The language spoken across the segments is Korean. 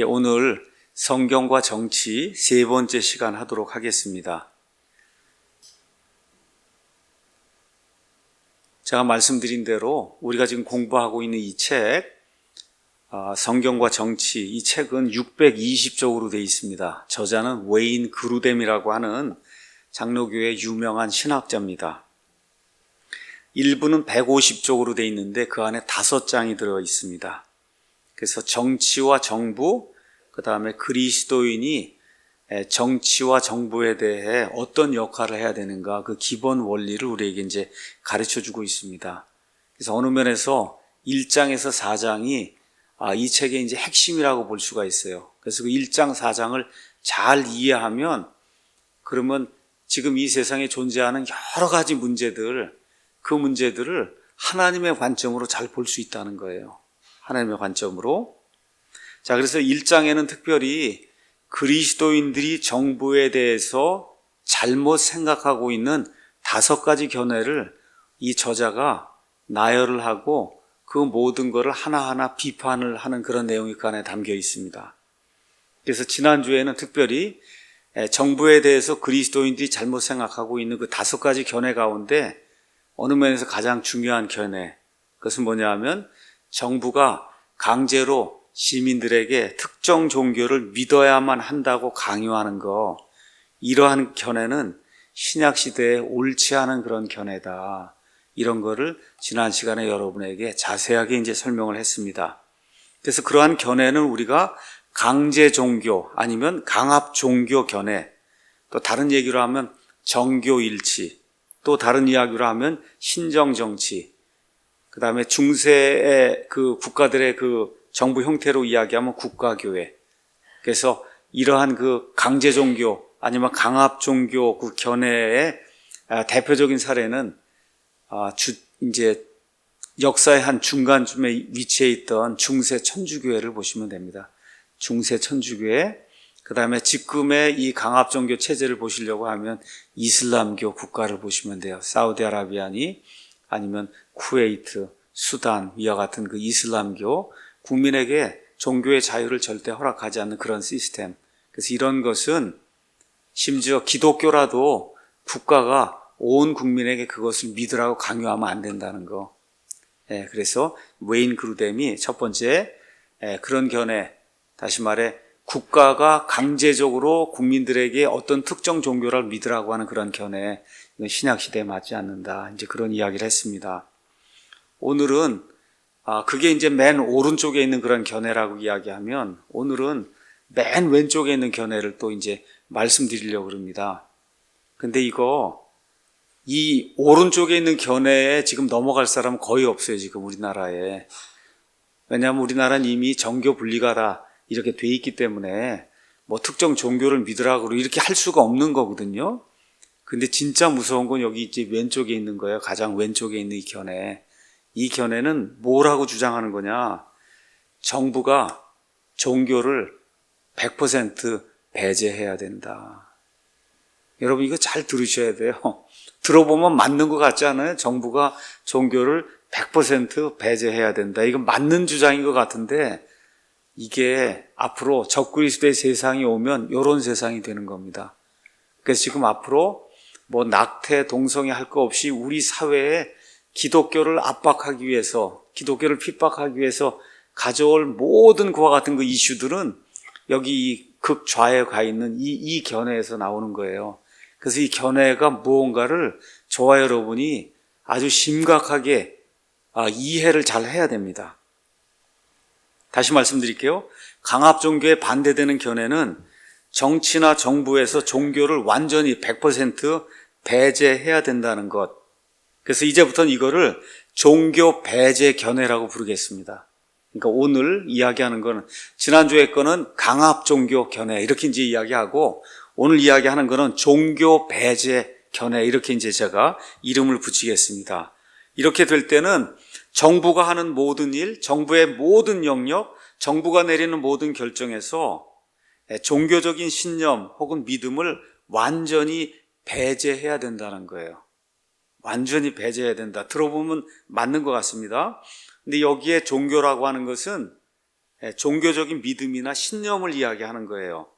오늘 성경과 정치 세 번째 시간 하도록 하겠습니다. 제가 말씀드린 대로 우리가 지금 공부하고 있는 이 책, 성경과 정치, 이 책은 620쪽으로 되어 있습니다. 저자는 웨인 그루뎀이라고 하는 장로교의 유명한 신학자입니다. 일부는 150쪽으로 되어 있는데 그 안에 5장이 들어 있습니다. 그래서 정치와 정부, 그 다음에 그리스도인이 정치와 정부에 대해 어떤 역할을 해야 되는가, 그 기본 원리를 우리에게 이제 가르쳐 주고 있습니다. 그래서 어느 면에서 1장에서 4장이 이 책의 이제 핵심이라고 볼 수가 있어요. 그래서 그 1장, 4장을 잘 이해하면 그러면 지금 이 세상에 존재하는 여러 가지 문제들, 그 문제들을 하나님의 관점으로 잘 볼 수 있다는 거예요. 하나님의 관점으로. 자, 그래서 1장에는 특별히 그리스도인들이 정부에 대해서 잘못 생각하고 있는 5가지 견해를 이 저자가 나열을 하고 그 모든 것을 하나하나 비판을 하는 그런 내용이 그 안에 담겨 있습니다. 그래서 지난주에는 특별히 정부에 대해서 그리스도인들이 잘못 생각하고 있는 그 5가지 견해 가운데 어느 면에서 가장 중요한 견해, 그것은 뭐냐 하면 정부가 강제로 시민들에게 특정 종교를 믿어야만 한다고 강요하는 거, 이러한 견해는 신약시대에 옳지 않은 그런 견해다. 이런 거를 지난 시간에 여러분에게 자세하게 이제 설명을 했습니다. 그래서 그러한 견해는 우리가 강제 종교 아니면 강압 종교 견해, 또 다른 얘기로 하면 정교일치, 또 다른 이야기로 하면 신정정치, 그 다음에 중세의 그 국가들의 그 정부 형태로 이야기하면 국가교회. 그래서 이러한 그 강제 종교 아니면 강압 종교 그 견해의 대표적인 사례는 이제 역사의 한 중간쯤에 위치해 있던 중세 천주교회를 보시면 됩니다. 중세 천주교회. 그 다음에 지금의 이 강압 종교 체제를 보시려고 하면 이슬람교 국가를 보시면 돼요. 사우디아라비아니 아니면 쿠웨이트, 수단 위와 같은 그 이슬람교, 국민에게 종교의 자유를 절대 허락하지 않는 그런 시스템. 그래서 이런 것은 심지어 기독교라도 국가가 온 국민에게 그것을 믿으라고 강요하면 안 된다는 거. 그래서 웨인 그루뎀이 첫 번째 그런 견해, 다시 말해 국가가 강제적으로 국민들에게 어떤 특정 종교를 믿으라고 하는 그런 견해, 이건 신약시대에 맞지 않는다. 이제 그런 이야기를 했습니다. 오늘은 그게 이제 맨 오른쪽에 있는 그런 견해라고 이야기하면 오늘은 맨 왼쪽에 있는 견해를 또 이제 말씀드리려고 합니다. 근데 이 오른쪽에 있는 견해에 지금 넘어갈 사람은 거의 없어요, 지금 우리나라에. 왜냐하면 우리나라는 이미 정교 분리가 다 이렇게 돼 있기 때문에 뭐 특정 종교를 믿으라고 이렇게 할 수가 없는 거거든요. 근데 진짜 무서운 건 여기 이제 왼쪽에 있는 거예요. 가장 왼쪽에 있는 이 견해. 이 견해는 뭐라고 주장하는 거냐? 정부가 종교를 100% 배제해야 된다. 여러분 이거 잘 들으셔야 돼요. 들어보면 맞는 것 같지 않아요? 정부가 종교를 100% 배제해야 된다. 이건 맞는 주장인 것 같은데 이게 앞으로 적그리스도의 세상이 오면 이런 세상이 되는 겁니다. 그래서 지금 앞으로 뭐 낙태, 동성애 할 거 없이 우리 사회에 기독교를 압박하기 위해서, 기독교를 핍박하기 위해서 가져올 모든 그와 같은 그 이슈들은 여기 극좌에 가 있는 이 견해에서 나오는 거예요. 그래서 이 견해가 무언가를 저와 여러분이 아주 심각하게 이해를 잘 해야 됩니다. 다시 말씀드릴게요. 강압 종교에 반대되는 견해는 정치나 정부에서 종교를 완전히 100% 배제해야 된다는 것. 그래서 이제부터는 이거를 종교 배제 견해라고 부르겠습니다. 그러니까 오늘 이야기하는 거는 지난주에 거는 강압 종교 견해 이렇게 이제 이야기하고 오늘 이야기하는 거는 종교 배제 견해 이렇게 이제 제가 이름을 붙이겠습니다. 이렇게 될 때는 정부가 하는 모든 일, 정부의 모든 영역, 정부가 내리는 모든 결정에서 종교적인 신념 혹은 믿음을 완전히 배제해야 된다는 거예요. 완전히 배제해야 된다. 들어보면 맞는 것 같습니다. 근데 여기에 종교라고 하는 것은 종교적인 믿음이나 신념을 이야기하는 거예요.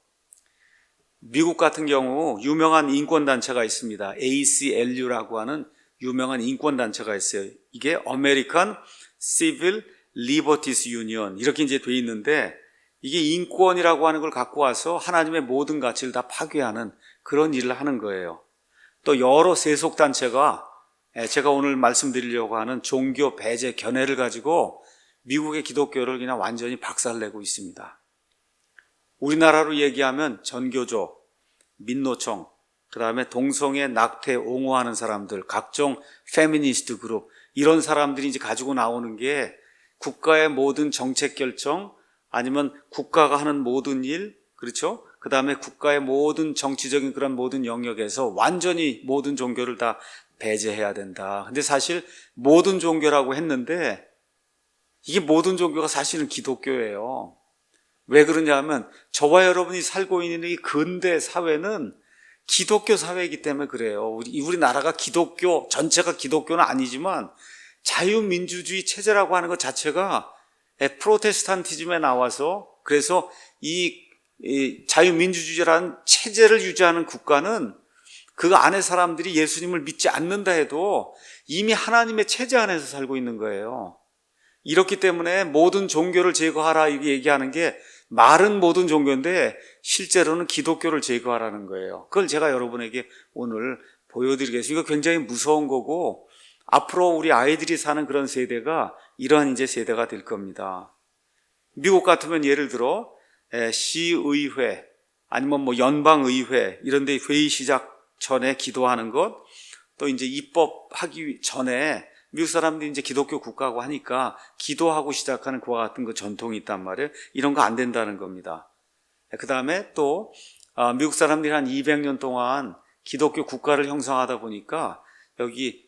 미국 같은 경우 유명한 인권단체가 있습니다. ACLU라고 하는 유명한 인권단체가 있어요. 이게 American Civil Liberties Union 이렇게 이제 돼 있는데, 이게 인권이라고 하는 걸 갖고 와서 하나님의 모든 가치를 다 파괴하는 그런 일을 하는 거예요. 또 여러 세속단체가 제가 오늘 말씀드리려고 하는 종교 배제 견해를 가지고 미국의 기독교를 그냥 완전히 박살내고 있습니다. 우리나라로 얘기하면 전교조, 민노총, 그 다음에 동성애 낙태 옹호하는 사람들, 각종 페미니스트 그룹, 이런 사람들이 이제 가지고 나오는 게 국가의 모든 정책 결정, 아니면 국가가 하는 모든 일, 그렇죠? 그 다음에 국가의 모든 정치적인 그런 모든 영역에서 완전히 모든 종교를 다 배제해야 된다. 근데 사실 모든 종교라고 했는데 이게 모든 종교가 사실은 기독교예요. 왜 그러냐면 저와 여러분이 살고 있는 이 근대 사회는 기독교 사회이기 때문에 그래요. 우리나라가 기독교, 전체가 기독교는 아니지만 자유민주주의 체제라고 하는 것 자체가 프로테스탄티즘에 나와서, 그래서 이 자유민주주의라는 체제를 유지하는 국가는 그 안에 사람들이 예수님을 믿지 않는다 해도 이미 하나님의 체제 안에서 살고 있는 거예요. 이렇기 때문에 모든 종교를 제거하라 이렇게 얘기하는 게 말은 모든 종교인데 실제로는 기독교를 제거하라는 거예요. 그걸 제가 여러분에게 오늘 보여드리겠습니다. 이거 굉장히 무서운 거고 앞으로 우리 아이들이 사는 그런 세대가 이러한 이제 세대가 될 겁니다. 미국 같으면 예를 들어 시의회 아니면 뭐 연방의회 이런 데 회의 시작 전에 기도하는 것, 또 이제 입법하기 전에 미국 사람들이 이제 기독교 국가고 하니까 기도하고 시작하는 그와 같은 그 전통이 있단 말이에요. 이런 거 안 된다는 겁니다. 그 다음에 또 미국 사람들이 한 200년 동안 기독교 국가를 형성하다 보니까 여기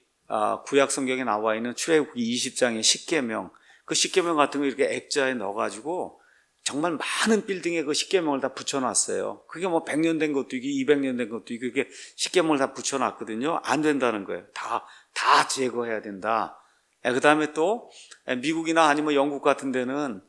구약 성경에 나와 있는 출애굽기 20장의 십계명, 그 십계명 같은 거 이렇게 액자에 넣어가지고 정말 많은 빌딩에 그 십계명을 다 붙여놨어요. 그게 뭐 100년 된 것도 있고 200년 된 것도 있고 그게 십계명을 다 붙여놨거든요. 안 된다는 거예요. 다 제거해야 된다. 그 다음에 또 미국이나 아니면 영국 같은 데는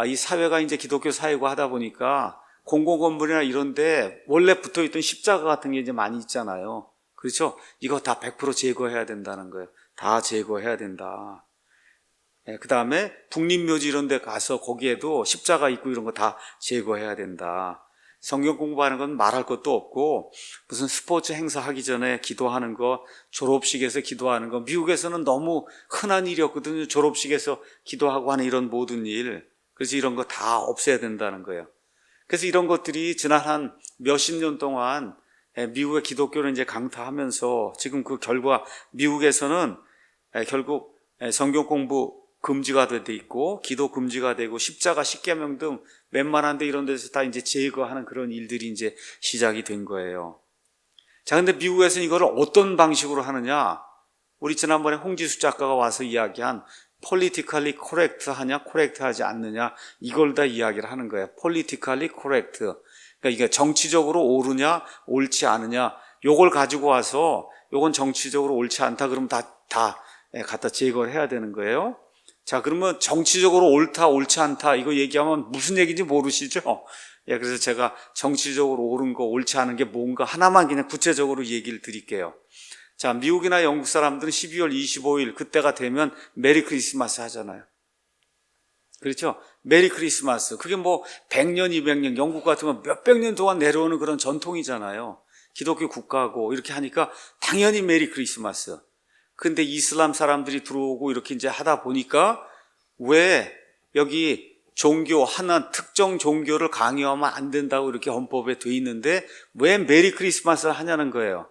이 사회가 이제 기독교 사회고 하다 보니까 공공건물이나 이런데 원래 붙어있던 십자가 같은 게 이제 많이 있잖아요. 그렇죠? 이거 다 100% 제거해야 된다는 거예요. 다 제거해야 된다. 그 다음에 국립묘지 이런 데 가서 거기에도 십자가 있고 이런 거 다 제거해야 된다. 성경 공부하는 건 말할 것도 없고 무슨 스포츠 행사 하기 전에 기도하는 거, 졸업식에서 기도하는 거, 미국에서는 너무 흔한 일이었거든요. 졸업식에서 기도하고 하는 이런 모든 일. 그래서 이런 거 다 없애야 된다는 거예요. 그래서 이런 것들이 지난 한 몇십 년 동안 미국의 기독교를 이제 강타하면서 지금 그 결과 미국에서는 결국 성경 공부 금지가 돼 있고 기도 금지가 되고 십자가 십계명 등 웬만한 데 이런 데서 다 이제 제거하는 그런 일들이 이제 시작이 된 거예요. 자, 근데 미국에서는 이거를 어떤 방식으로 하느냐? 우리 지난번에 홍지수 작가가 와서 이야기한 politically correct 하냐, correct 하지 않느냐, 이걸 다 이야기를 하는 거예요. politically correct. 그러니까 이게 정치적으로 옳으냐, 옳지 않으냐, 요걸 가지고 와서 요건 정치적으로 옳지 않다 그러면 다 갖다 제거를 해야 되는 거예요. 자, 그러면 정치적으로 옳다, 옳지 않다 이거 얘기하면 무슨 얘기인지 모르시죠? 그래서 제가 정치적으로 옳은 거, 옳지 않은 게 뭔가 하나만 그냥 구체적으로 얘기를 드릴게요. 자, 미국이나 영국 사람들은 12월 25일 그때가 되면 메리 크리스마스 하잖아요. 그렇죠? 메리 크리스마스. 그게 뭐 100년, 200년, 영국 같으면 몇백 년 동안 내려오는 그런 전통이잖아요. 기독교 국가고 이렇게 하니까 당연히 메리 크리스마스. 근데 이슬람 사람들이 들어오고 이렇게 이제 하다 보니까 왜 여기 종교, 하나 특정 종교를 강요하면 안 된다고 이렇게 헌법에 돼 있는데 왜 메리 크리스마스를 하냐는 거예요.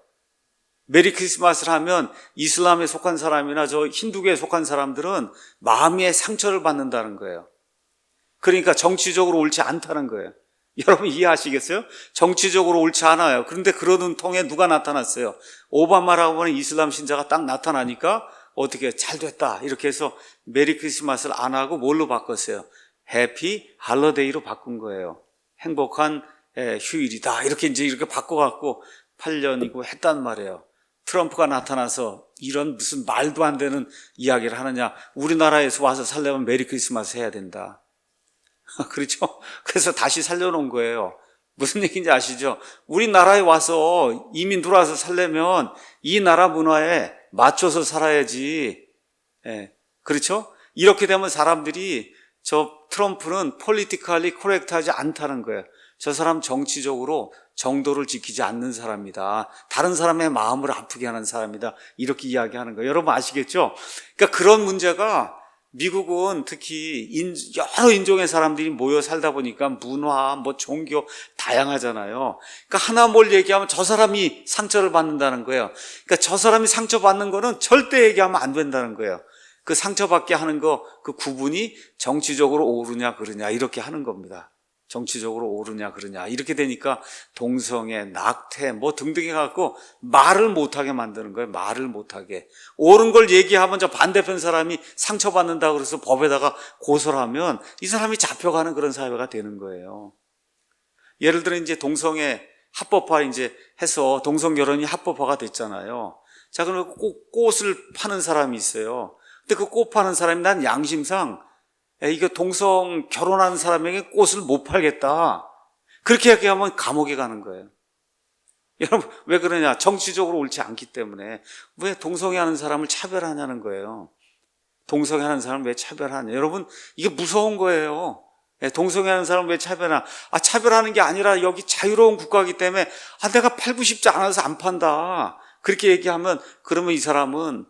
메리 크리스마스를 하면 이슬람에 속한 사람이나 저 힌두교에 속한 사람들은 마음의 상처를 받는다는 거예요. 그러니까 정치적으로 옳지 않다는 거예요. 여러분 이해하시겠어요? 정치적으로 옳지 않아요. 그런데 그러는 통에 누가 나타났어요? 오바마라고 하는 이슬람 신자가 딱 나타나니까 어떻게 잘 됐다 이렇게 해서 메리 크리스마스를 안 하고 뭘로 바꿨어요? 해피 할러데이로 바꾼 거예요. 행복한 휴일이다 이렇게 이제 이렇게 바꿔갖고 8년이고 했단 말이에요. 트럼프가 나타나서 이런 무슨 말도 안 되는 이야기를 하느냐, 우리나라에서 와서 살려면 메리 크리스마스 해야 된다. 그렇죠? 그래서 다시 살려놓은 거예요. 무슨 얘기인지 아시죠? 우리나라에 와서 이민 들어와서 살려면 이 나라 문화에 맞춰서 살아야지. 예, 그렇죠? 이렇게 되면 사람들이 저 트럼프는 폴리티컬리 코렉트하지 않다는 거예요. 저 사람 정치적으로 정도를 지키지 않는 사람이다. 다른 사람의 마음을 아프게 하는 사람이다. 이렇게 이야기하는 거예요. 여러분 아시겠죠? 그러니까 그런 문제가 미국은 특히 여러 인종의 사람들이 모여 살다 보니까 문화, 종교 다양하잖아요. 그러니까 하나 뭘 얘기하면 저 사람이 상처를 받는다는 거예요. 그러니까 저 사람이 상처받는 거는 절대 얘기하면 안 된다는 거예요. 그 상처받게 하는 그 구분이 정치적으로 옳으냐 그르냐 이렇게 하는 겁니다. 정치적으로 옳으냐 그러냐 이렇게 되니까 동성애, 낙태 등등 해갖고 말을 못하게 만드는 거예요. 말을 못하게. 옳은 걸 얘기하면 저 반대편 사람이 상처받는다고 그래서 법에다가 고소를 하면 이 사람이 잡혀가는 그런 사회가 되는 거예요. 예를 들어 이제 동성애 합법화 이제 해서 동성결혼이 합법화가 됐잖아요. 자, 그러면 꽃을 파는 사람이 있어요. 근데 그 꽃 파는 사람이 난 양심상 이거 동성 결혼하는 사람에게 꽃을 못 팔겠다. 그렇게 얘기하면 감옥에 가는 거예요. 여러분 왜 그러냐? 정치적으로 옳지 않기 때문에. 왜 동성애 하는 사람을 차별하냐는 거예요. 동성애 하는 사람을 왜 차별하냐? 여러분 이게 무서운 거예요. 동성애 하는 사람을 왜 차별하냐? 차별하는 게 아니라 여기 자유로운 국가이기 때문에 내가 팔고 싶지 않아서 안 판다. 그렇게 얘기하면 그러면 이 사람은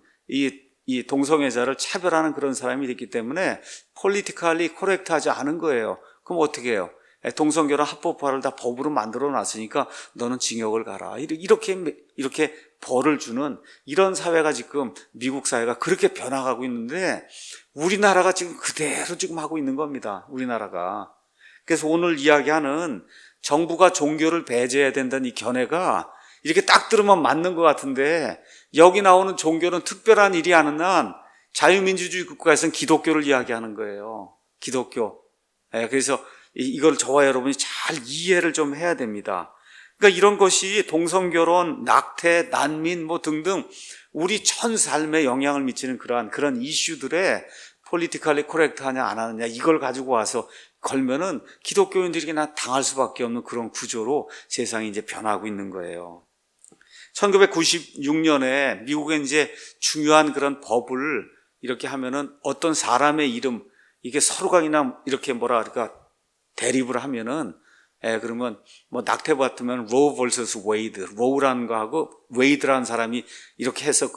이 동성애자를 차별하는 그런 사람이 됐기 때문에 폴리티컬리 코렉트하지 않은 거예요. 그럼 어떻게 해요? 동성결혼 합법화를 다 법으로 만들어 놨으니까 너는 징역을 가라. 이렇게 벌을 주는 이런 사회가 지금 미국 사회가 그렇게 변화가고 있는데 우리나라가 지금 그대로 지금 하고 있는 겁니다. 우리나라가. 그래서 오늘 이야기하는 정부가 종교를 배제해야 된다는 이 견해가 이렇게 딱 들으면 맞는 것 같은데 여기 나오는 종교는 특별한 일이 아닌 한 자유민주주의 국가에서는 기독교를 이야기하는 거예요. 기독교. 그래서 이걸 저와 여러분이 잘 이해를 좀 해야 됩니다. 그러니까 이런 것이 동성결혼, 낙태, 난민 등등 우리 전 삶에 영향을 미치는 그런 이슈들에 폴리티컬리 코렉트하냐 안 하느냐 이걸 가지고 와서 걸면은 기독교인들에게나 당할 수밖에 없는 그런 구조로 세상이 이제 변하고 있는 거예요. 1996년에 미국에 이제 중요한 그런 법을 이렇게 하면은 어떤 사람의 이름, 이게 서로가 그냥 이렇게 대립을 하면은, 그러면 낙태 같으면 로우 vs 웨이드, 로우라는 거하고 웨이드라는 사람이 이렇게 해서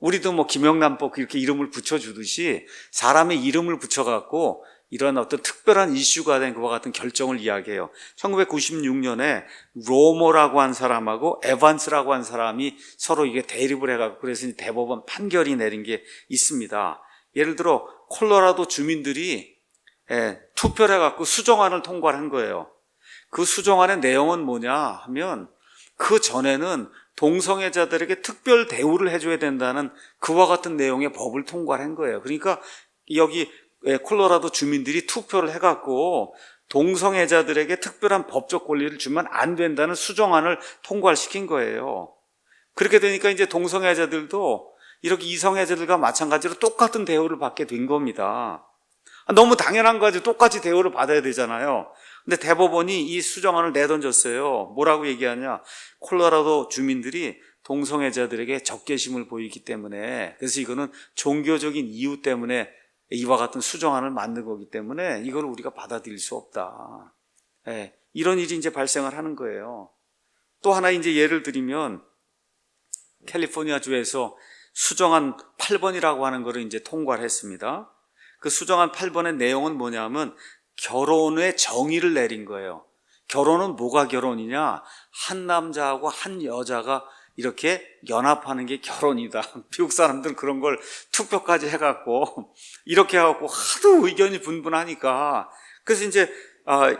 우리도 김영란법 이렇게 이름을 붙여주듯이 사람의 이름을 붙여갖고 이런 어떤 특별한 이슈가 된 그와 같은 결정을 이야기해요. 1996년에 로머라고 한 사람하고 에반스라고 한 사람이 서로 이게 대립을 해가지고 그래서 대법원 판결이 내린 게 있습니다. 예를 들어 콜로라도 주민들이 투표를 해갖고 수정안을 통과를 한 거예요. 그 수정안의 내용은 뭐냐 하면 그 전에는 동성애자들에게 특별 대우를 해줘야 된다는 그와 같은 내용의 법을 통과를 한 거예요. 그러니까 여기 콜로라도 주민들이 투표를 해갖고 동성애자들에게 특별한 법적 권리를 주면 안 된다는 수정안을 통과를 시킨 거예요. 그렇게 되니까 이제 동성애자들도 이렇게 이성애자들과 마찬가지로 똑같은 대우를 받게 된 겁니다. 너무 당연한 거지. 똑같이 대우를 받아야 되잖아요. 근데 대법원이 이 수정안을 내던졌어요. 뭐라고 얘기하냐? 콜로라도 주민들이 동성애자들에게 적개심을 보이기 때문에, 그래서 이거는 종교적인 이유 때문에 이와 같은 수정안을 만든 거기 때문에 이걸 우리가 받아들일 수 없다. 이런 일이 이제 발생을 하는 거예요. 또 하나 이제 예를 들면 캘리포니아 주에서 수정안 8번이라고 하는 거를 이제 통과를 했습니다. 그 수정안 8번의 내용은 뭐냐면 결혼의 정의를 내린 거예요. 결혼은 뭐가 결혼이냐? 한 남자하고 한 여자가 이렇게 연합하는 게 결혼이다. 미국 사람들은 그런 걸 투표까지 해갖고 이렇게 해갖고 하도 의견이 분분하니까 그래서 이제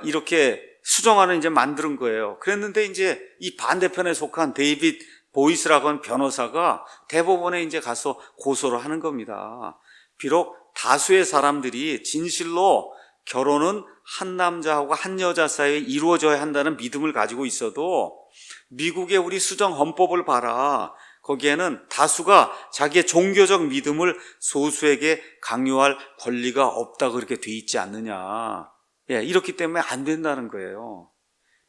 이렇게 수정안을 이제 만드는 거예요. 그랬는데 이제 이 반대편에 속한 데이빗 보이스라고 하는 변호사가 대법원에 이제 가서 고소를 하는 겁니다. 비록 다수의 사람들이 진실로 결혼은 한 남자하고 한 여자 사이에 이루어져야 한다는 믿음을 가지고 있어도 미국의 우리 수정 헌법을 봐라. 거기에는 다수가 자기의 종교적 믿음을 소수에게 강요할 권리가 없다 그렇게 돼 있지 않느냐. 예, 이렇기 때문에 안 된다는 거예요.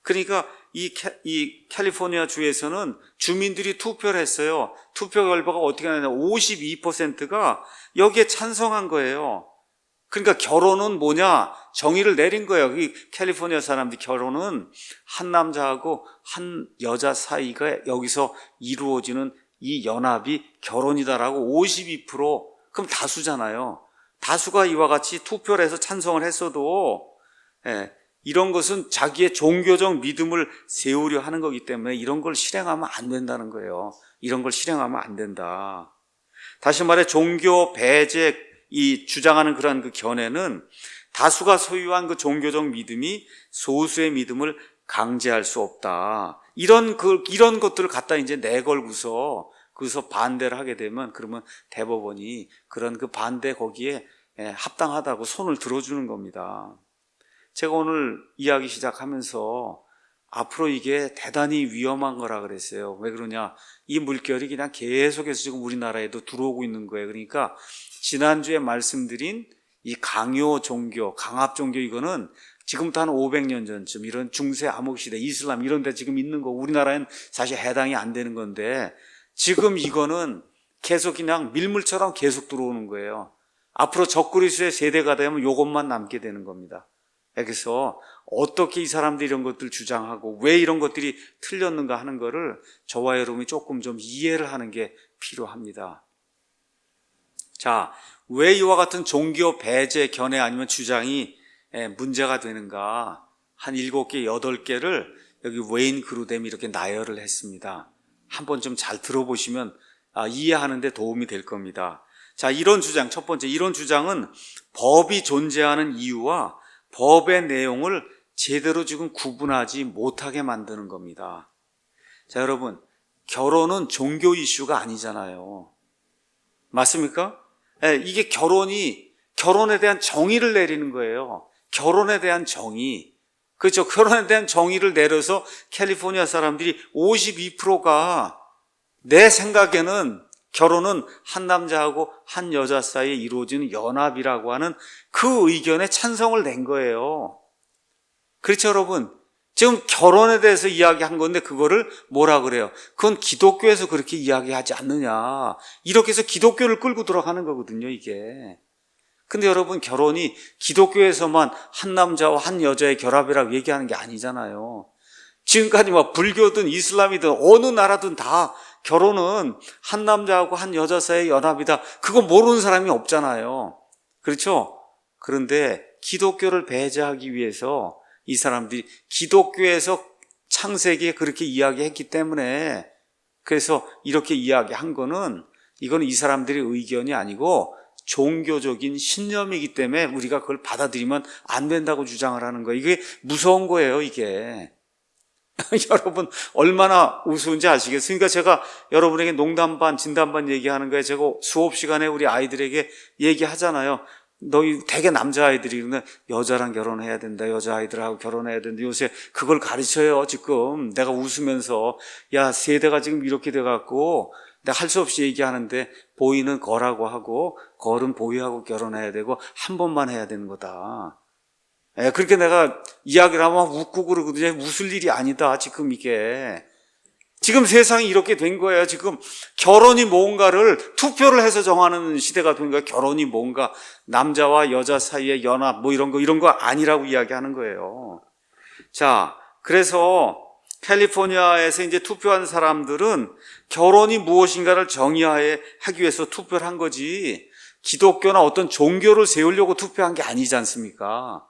그러니까 이 캘리포니아 주에서는 주민들이 투표를 했어요. 투표 결과가 어떻게 나냐, 52%가 여기에 찬성한 거예요. 그러니까 결혼은 뭐냐? 정의를 내린 거예요. 이 캘리포니아 사람들이 결혼은 한 남자하고 한 여자 사이가 여기서 이루어지는 이 연합이 결혼이다라고 52%, 그럼 다수잖아요. 다수가 이와 같이 투표를 해서 찬성을 했어도, 예, 이런 것은 자기의 종교적 믿음을 세우려 하는 거기 때문에 이런 걸 실행하면 안 된다는 거예요. 이런 걸 실행하면 안 된다. 다시 말해 종교 배제 이 주장하는 그러한 그 견해는 다수가 소유한 그 종교적 믿음이 소수의 믿음을 강제할 수 없다. 이런 것들을 갖다 이제 내걸고서 거기서 반대를 하게 되면 그러면 대법원이 그런 그 반대 거기에 합당하다고 손을 들어주는 겁니다. 제가 오늘 이야기 시작하면서 앞으로 이게 대단히 위험한 거라 그랬어요. 왜 그러냐? 이 물결이 그냥 계속해서 지금 우리나라에도 들어오고 있는 거예요. 그러니까 지난주에 말씀드린 이 강요 종교, 강압 종교 이거는 지금부터 한 500년 전쯤 이런 중세 암흑시대, 이슬람 이런 데 지금 있는 거 우리나라엔 사실 해당이 안 되는 건데 지금 이거는 계속 그냥 밀물처럼 계속 들어오는 거예요. 앞으로 적그리스도의 세대가 되면 이것만 남게 되는 겁니다. 그래서 어떻게 이 사람들이 이런 것들 주장하고 왜 이런 것들이 틀렸는가 하는 거를 저와 여러분이 조금 좀 이해를 하는 게 필요합니다. 자, 왜 이와 같은 종교 배제 견해 아니면 주장이 문제가 되는가? 한 7개, 8개를 여기 웨인 그루뎀이 이렇게 나열을 했습니다. 한번 좀 잘 들어보시면 이해하는 데 도움이 될 겁니다. 자, 이런 주장, 첫 번째, 이런 주장은 법이 존재하는 이유와 법의 내용을 제대로 지금 구분하지 못하게 만드는 겁니다. 자, 여러분, 결혼은 종교 이슈가 아니잖아요. 맞습니까? 이게 결혼에 대한 정의를 내리는 거예요. 결혼에 대한 정의. 그렇죠. 결혼에 대한 정의를 내려서 캘리포니아 사람들이 52%가 내 생각에는 결혼은 한 남자하고 한 여자 사이에 이루어지는 연합이라고 하는 그 의견에 찬성을 낸 거예요. 그렇죠, 여러분? 지금 결혼에 대해서 이야기한 건데 그거를 뭐라 그래요? 그건 기독교에서 그렇게 이야기하지 않느냐. 이렇게 해서 기독교를 끌고 들어가는 거거든요, 이게. 근데 여러분, 결혼이 기독교에서만 한 남자와 한 여자의 결합이라고 얘기하는 게 아니잖아요. 지금까지 뭐 불교든 이슬람이든 어느 나라든 다 결혼은 한 남자하고 한 여자 사이의 연합이다. 그거 모르는 사람이 없잖아요. 그렇죠? 그런데 기독교를 배제하기 위해서 이 사람들이 기독교에서 창세기에 그렇게 이야기했기 때문에 그래서 이렇게 이야기한 거는 이건 이 사람들의 의견이 아니고 종교적인 신념이기 때문에 우리가 그걸 받아들이면 안 된다고 주장을 하는 거예요. 이게 무서운 거예요, 이게. 여러분 얼마나 우스운지 아시겠어요? 그러니까 제가 여러분에게 농담 반 진담 반 얘기하는 거예요. 제가 수업 시간에 우리 아이들에게 얘기하잖아요. 너희 되게 남자아이들이 그러면 여자랑 결혼해야 된다, 여자아이들하고 결혼해야 된다. 요새 그걸 가르쳐요. 지금 내가 웃으면서 야, 세대가 지금 이렇게 돼갖고 내가 할 수 없이 얘기하는데 보이는 거라고 하고 걸은 보이하고 결혼해야 되고 한 번만 해야 되는 거다. 그렇게 내가 이야기를 하면 웃고 그러거든요. 웃을 일이 아니다, 지금 이게. 지금 세상이 이렇게 된 거예요. 지금 결혼이 뭔가를 투표를 해서 정하는 시대가 된 거예요. 결혼이 뭔가 남자와 여자 사이의 연합 뭐 이런 거 아니라고 이야기하는 거예요. 자, 그래서 캘리포니아에서 이제 투표한 사람들은 결혼이 무엇인가를 정의하기 위해서 투표를 한 거지 기독교나 어떤 종교를 세우려고 투표한 게 아니지 않습니까?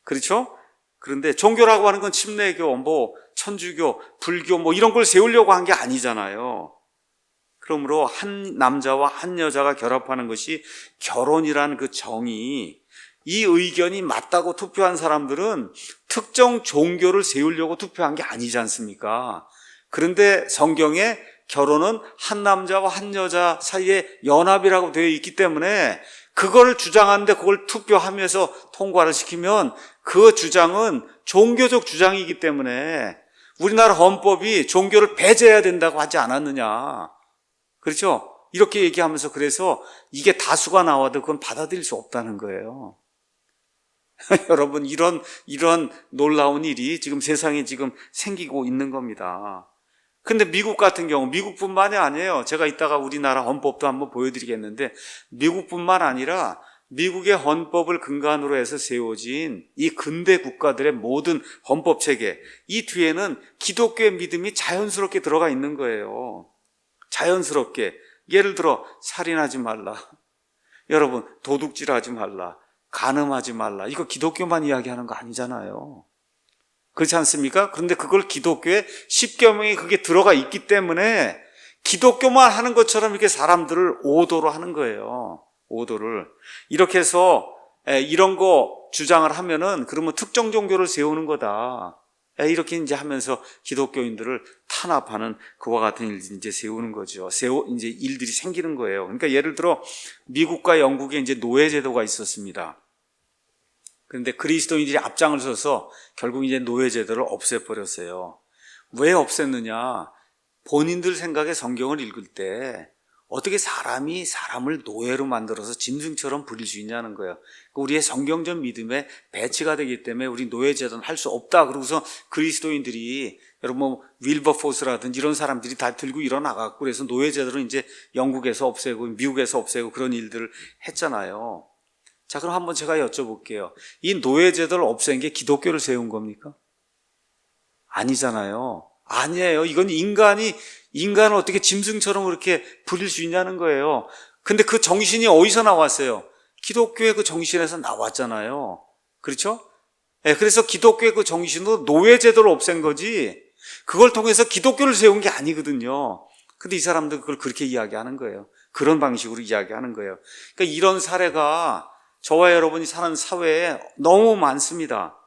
그렇죠? 그런데 종교라고 하는 건 침례교, 뭐 천주교, 불교 뭐 이런 걸 세우려고 한 게 아니잖아요. 그러므로 한 남자와 한 여자가 결합하는 것이 결혼이라는 그 정의, 이 의견이 맞다고 투표한 사람들은 특정 종교를 세우려고 투표한 게 아니지 않습니까? 그런데 성경에 결혼은 한 남자와 한 여자 사이의 연합이라고 되어 있기 때문에 그걸 주장하는데 그걸 투표하면서 통과를 시키면 그 주장은 종교적 주장이기 때문에 우리나라 헌법이 종교를 배제해야 된다고 하지 않았느냐. 그렇죠? 이렇게 얘기하면서 그래서 이게 다수가 나와도 그건 받아들일 수 없다는 거예요. 여러분, 이런 놀라운 일이 지금 세상에 지금 생기고 있는 겁니다. 근데 미국 같은 경우, 미국뿐만이 아니에요. 제가 이따가 우리나라 헌법도 한번 보여드리겠는데, 미국뿐만 아니라 미국의 헌법을 근간으로 해서 세워진 이 근대 국가들의 모든 헌법 체계, 이 뒤에는 기독교의 믿음이 자연스럽게 들어가 있는 거예요. 자연스럽게. 예를 들어 살인하지 말라, 여러분 도둑질하지 말라, 간음하지 말라, 이거 기독교만 이야기하는 거 아니잖아요. 그렇지 않습니까? 그런데 그걸 기독교의 10계명이 그게 들어가 있기 때문에 기독교만 하는 것처럼 이렇게 사람들을 오도로 하는 거예요. 오도를. 이렇게 해서 이런 거 주장을 하면은 그러면 특정 종교를 세우는 거다. 이렇게 이제 하면서 기독교인들을 탄압하는 그와 같은 일들이 이제 세우는 거죠. 이제 일들이 생기는 거예요. 그러니까 예를 들어 미국과 영국에 이제 노예제도가 있었습니다. 그런데 그리스도인들이 앞장을 서서 결국 이제 노예제도를 없애버렸어요. 왜 없앴느냐? 본인들 생각에 성경을 읽을 때 어떻게 사람이 사람을 노예로 만들어서 짐승처럼 부릴 수 있냐는 거예요. 우리의 성경적 믿음에 배치가 되기 때문에 우리 노예제도는 할 수 없다. 그러고서 그리스도인들이 여러분 뭐 윌버포스라든지 이런 사람들이 다 들고 일어나갖고 그래서 노예제도를 이제 영국에서 없애고 미국에서 없애고 그런 일들을 했잖아요. 자, 그럼 한번 제가 여쭤볼게요. 이 노예제도를 없앤 게 기독교를 세운 겁니까? 아니잖아요. 아니에요. 이건 인간을 어떻게 짐승처럼 그렇게 부릴 수 있냐는 거예요. 근데 그 정신이 어디서 나왔어요? 기독교의 그 정신에서 나왔잖아요. 그렇죠? 네, 그래서 기독교의 그 정신으로 노예제도를 없앤 거지, 그걸 통해서 기독교를 세운 게 아니거든요. 근데 이 사람들 그걸 그렇게 이야기하는 거예요. 그런 방식으로 이야기하는 거예요. 그러니까 이런 사례가 저와 여러분이 사는 사회에 너무 많습니다.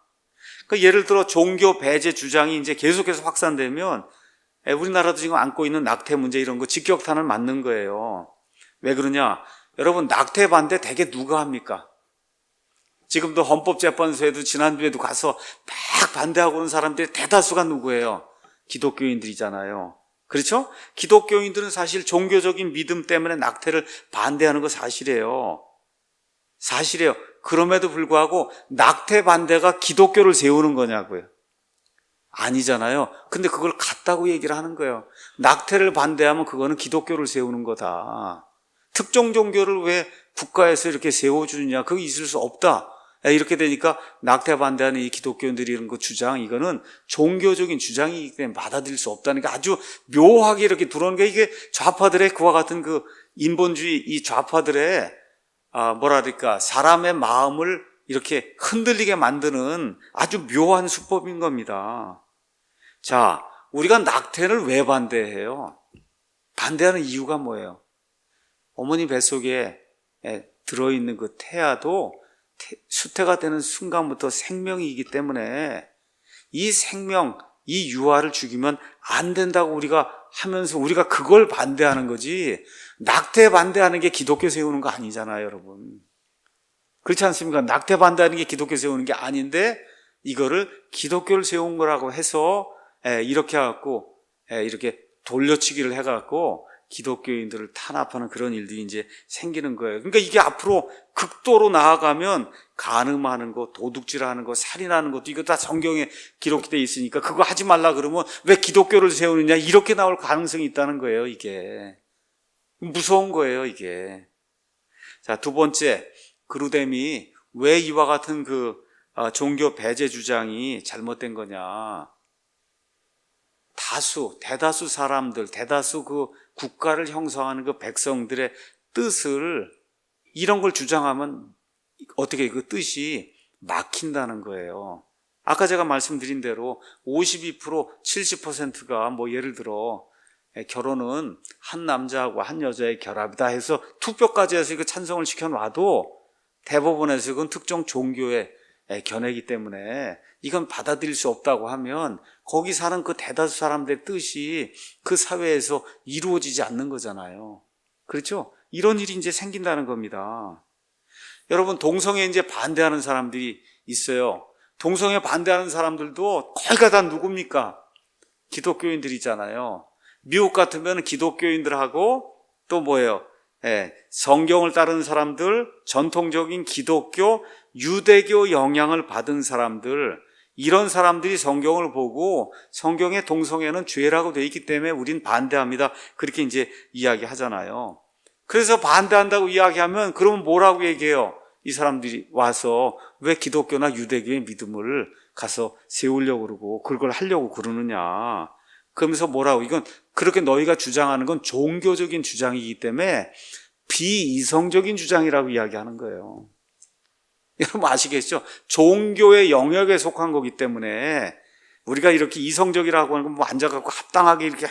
그러니까 예를 들어 종교 배제 주장이 이제 계속해서 확산되면 우리나라도 지금 안고 있는 낙태 문제 이런 거 직격탄을 맞는 거예요. 왜 그러냐? 여러분, 낙태 반대 대개 누가 합니까? 지금도 헌법재판소에도 지난주에도 가서 막 반대하고 오는 사람들의 대다수가 누구예요? 기독교인들이잖아요. 그렇죠? 기독교인들은 사실 종교적인 믿음 때문에 낙태를 반대하는 거 사실이에요. 사실이에요. 그럼에도 불구하고 낙태 반대가 기독교를 세우는 거냐고요. 아니잖아요. 근데 그걸 같다고 얘기를 하는 거예요. 낙태를 반대하면 그거는 기독교를 세우는 거다. 특정 종교를 왜 국가에서 이렇게 세워주느냐, 그거 있을 수 없다. 이렇게 되니까 낙태 반대하는 이 기독교인들이 이런 거 주장, 이거는 종교적인 주장이기 때문에 받아들일 수 없다는 게 아주 묘하게 이렇게 들어오는 게, 이게 좌파들의 그와 같은 그 인본주의, 이 좌파들의 뭐랄까, 사람의 마음을 이렇게 흔들리게 만드는 아주 묘한 수법인 겁니다. 자, 우리가 낙태를 왜 반대해요? 반대하는 이유가 뭐예요? 어머니 뱃속에 들어있는 그 태아도 수태가 되는 순간부터 생명이기 때문에 이 생명, 이 유아를 죽이면 안 된다고 우리가 하면서 우리가 그걸 반대하는 거지, 낙태 반대하는 게 기독교 세우는 거 아니잖아요, 여러분. 그렇지 않습니까? 낙태 반대하는 게 기독교 세우는 게 아닌데 이거를 기독교를 세운 거라고 해서 이렇게 해갖고 이렇게 돌려치기를 해갖고 기독교인들을 탄압하는 그런 일들이 이제 생기는 거예요. 그러니까 이게 앞으로 극도로 나아가면 간음하는 거, 도둑질하는 거, 살인하는 것도 이거 다 성경에 기록되어 있으니까 그거 하지 말라 그러면 왜 기독교를 세우느냐, 이렇게 나올 가능성이 있다는 거예요. 이게 무서운 거예요, 이게. 자, 두 번째, 그루뎀이 왜 이와 같은 그 종교 배제 주장이 잘못된 거냐. 대다수 사람들, 대다수 그 국가를 형성하는 그 백성들의 뜻을, 이런 걸 주장하면 어떻게 그 뜻이 막힌다는 거예요. 아까 제가 말씀드린 대로 52%, 70%가 뭐 예를 들어 결혼은 한 남자하고 한 여자의 결합이다 해서 투표까지 해서 이거 찬성을 시켜놔도 대법원에서 그건 특정 종교의 견해이기 때문에 이건 받아들일 수 없다고 하면 거기 사는 그 대다수 사람들의 뜻이 그 사회에서 이루어지지 않는 거잖아요. 그렇죠? 이런 일이 이제 생긴다는 겁니다. 여러분, 동성애 이제 반대하는 사람들이 있어요. 동성애 반대하는 사람들도 거의가 다 누굽니까? 기독교인들이잖아요. 미국 같으면 기독교인들하고 또 뭐예요? 성경을 따르는 사람들, 전통적인 기독교, 유대교 영향을 받은 사람들, 이런 사람들이 성경을 보고 성경의 동성애는 죄라고 되어 있기 때문에 우린 반대합니다. 그렇게 이제 이야기하잖아요. 그래서 반대한다고 이야기하면 그러면 뭐라고 얘기해요? 이 사람들이 와서 왜 기독교나 유대교의 믿음을 가서 세우려고 그러고 그걸 하려고 그러느냐. 그러면서 뭐라고, 이건 그렇게 너희가 주장하는 건 종교적인 주장이기 때문에 비이성적인 주장이라고 이야기하는 거예요. 여러분 아시겠죠? 종교의 영역에 속한 거기 때문에 우리가 이렇게 이성적이라고 하는 건 뭐 앉아갖고 합당하게 이렇게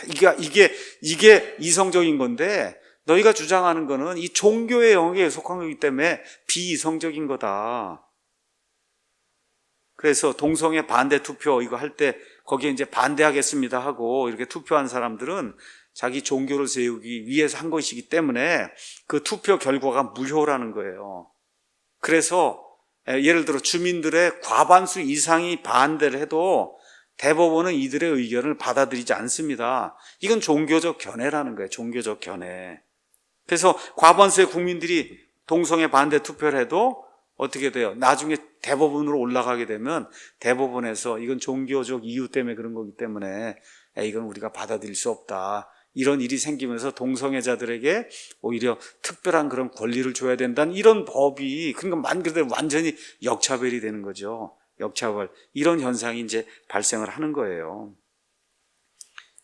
이게 이성적인 건데, 너희가 주장하는 거는 이 종교의 영역에 속한 거기 때문에 비이성적인 거다. 그래서 동성애 반대 투표 이거 할 때 거기에 이제 반대하겠습니다 하고 이렇게 투표한 사람들은 자기 종교를 세우기 위해서 한 것이기 때문에 그 투표 결과가 무효라는 거예요. 그래서 예를 들어 주민들의 과반수 이상이 반대를 해도 대법원은 이들의 의견을 받아들이지 않습니다. 이건 종교적 견해라는 거예요. 종교적 견해. 그래서 과반수의 국민들이 동성애 반대 투표를 해도 어떻게 돼요? 나중에 대법원으로 올라가게 되면 대법원에서 이건 종교적 이유 때문에 그런 거기 때문에 이건 우리가 받아들일 수 없다. 이런 일이 생기면서 동성애자들에게 오히려 특별한 그런 권리를 줘야 된다는 이런 법이, 그러니까 말 그대로 완전히 역차별이 되는 거죠. 역차별. 이런 현상이 이제 발생을 하는 거예요.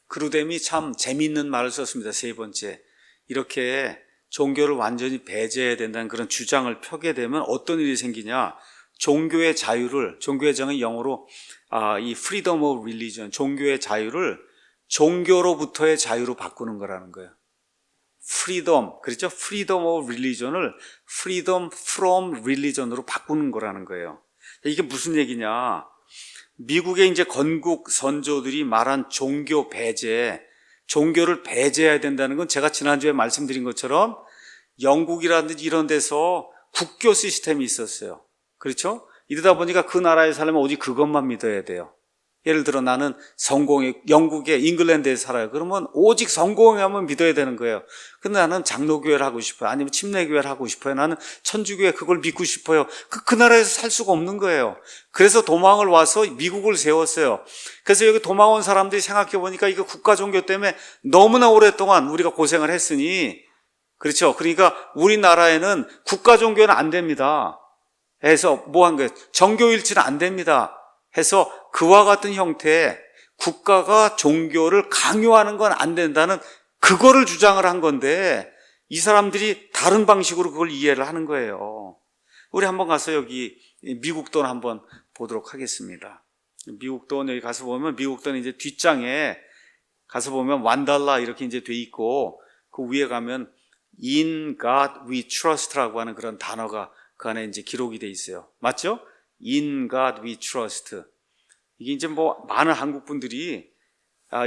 그루뎀이 참 재미있는 말을 썼습니다. 세 번째. 이렇게 종교를 완전히 배제해야 된다는 그런 주장을 펴게 되면 어떤 일이 생기냐. 종교의 자유를, 종교의 정의 영어로 이 freedom of religion, 종교의 자유를 종교로부터의 자유로 바꾸는 거라는 거예요. freedom, 그렇죠? freedom of religion을 freedom from religion으로 바꾸는 거라는 거예요. 이게 무슨 얘기냐. 미국의 이제 건국 선조들이 말한 종교 배제, 종교를 배제해야 된다는 건 제가 지난주에 말씀드린 것처럼 영국이라든지 이런 데서 국교 시스템이 있었어요. 그렇죠? 이러다 보니까 그 나라에 살려면 오직 그것만 믿어야 돼요. 예를 들어 나는 영국의 잉글랜드에 살아요. 그러면 오직 성공하면 믿어야 되는 거예요. 근데 나는 장로교회를 하고 싶어요. 아니면 침례교회를 하고 싶어요. 나는 천주교회 그걸 믿고 싶어요. 그 나라에서 살 수가 없는 거예요. 그래서 도망을 와서 미국을 세웠어요. 그래서 여기 도망 온 사람들이 생각해 보니까 이거 국가 종교 때문에 너무나 오랫동안 우리가 고생을 했으니, 그렇죠? 그러니까 우리나라에는 국가 종교는 안 됩니다. 해서 뭐 한 거예요? 정교일치는 안 됩니다. 해서 그와 같은 형태의 국가가 종교를 강요하는 건 안 된다는 그거를 주장을 한 건데, 이 사람들이 다른 방식으로 그걸 이해를 하는 거예요. 우리 한번 가서 여기 미국돈 한번 보도록 하겠습니다. 미국돈 여기 가서 보면, 미국돈 이제 뒷장에 가서 보면 $1 이렇게 이제 돼 있고, 그 위에 가면 In God We Trust라고 하는 그런 단어가 그 안에 이제 기록이 돼 있어요. 맞죠? In God we trust. 이게 이제 뭐 많은 한국 분들이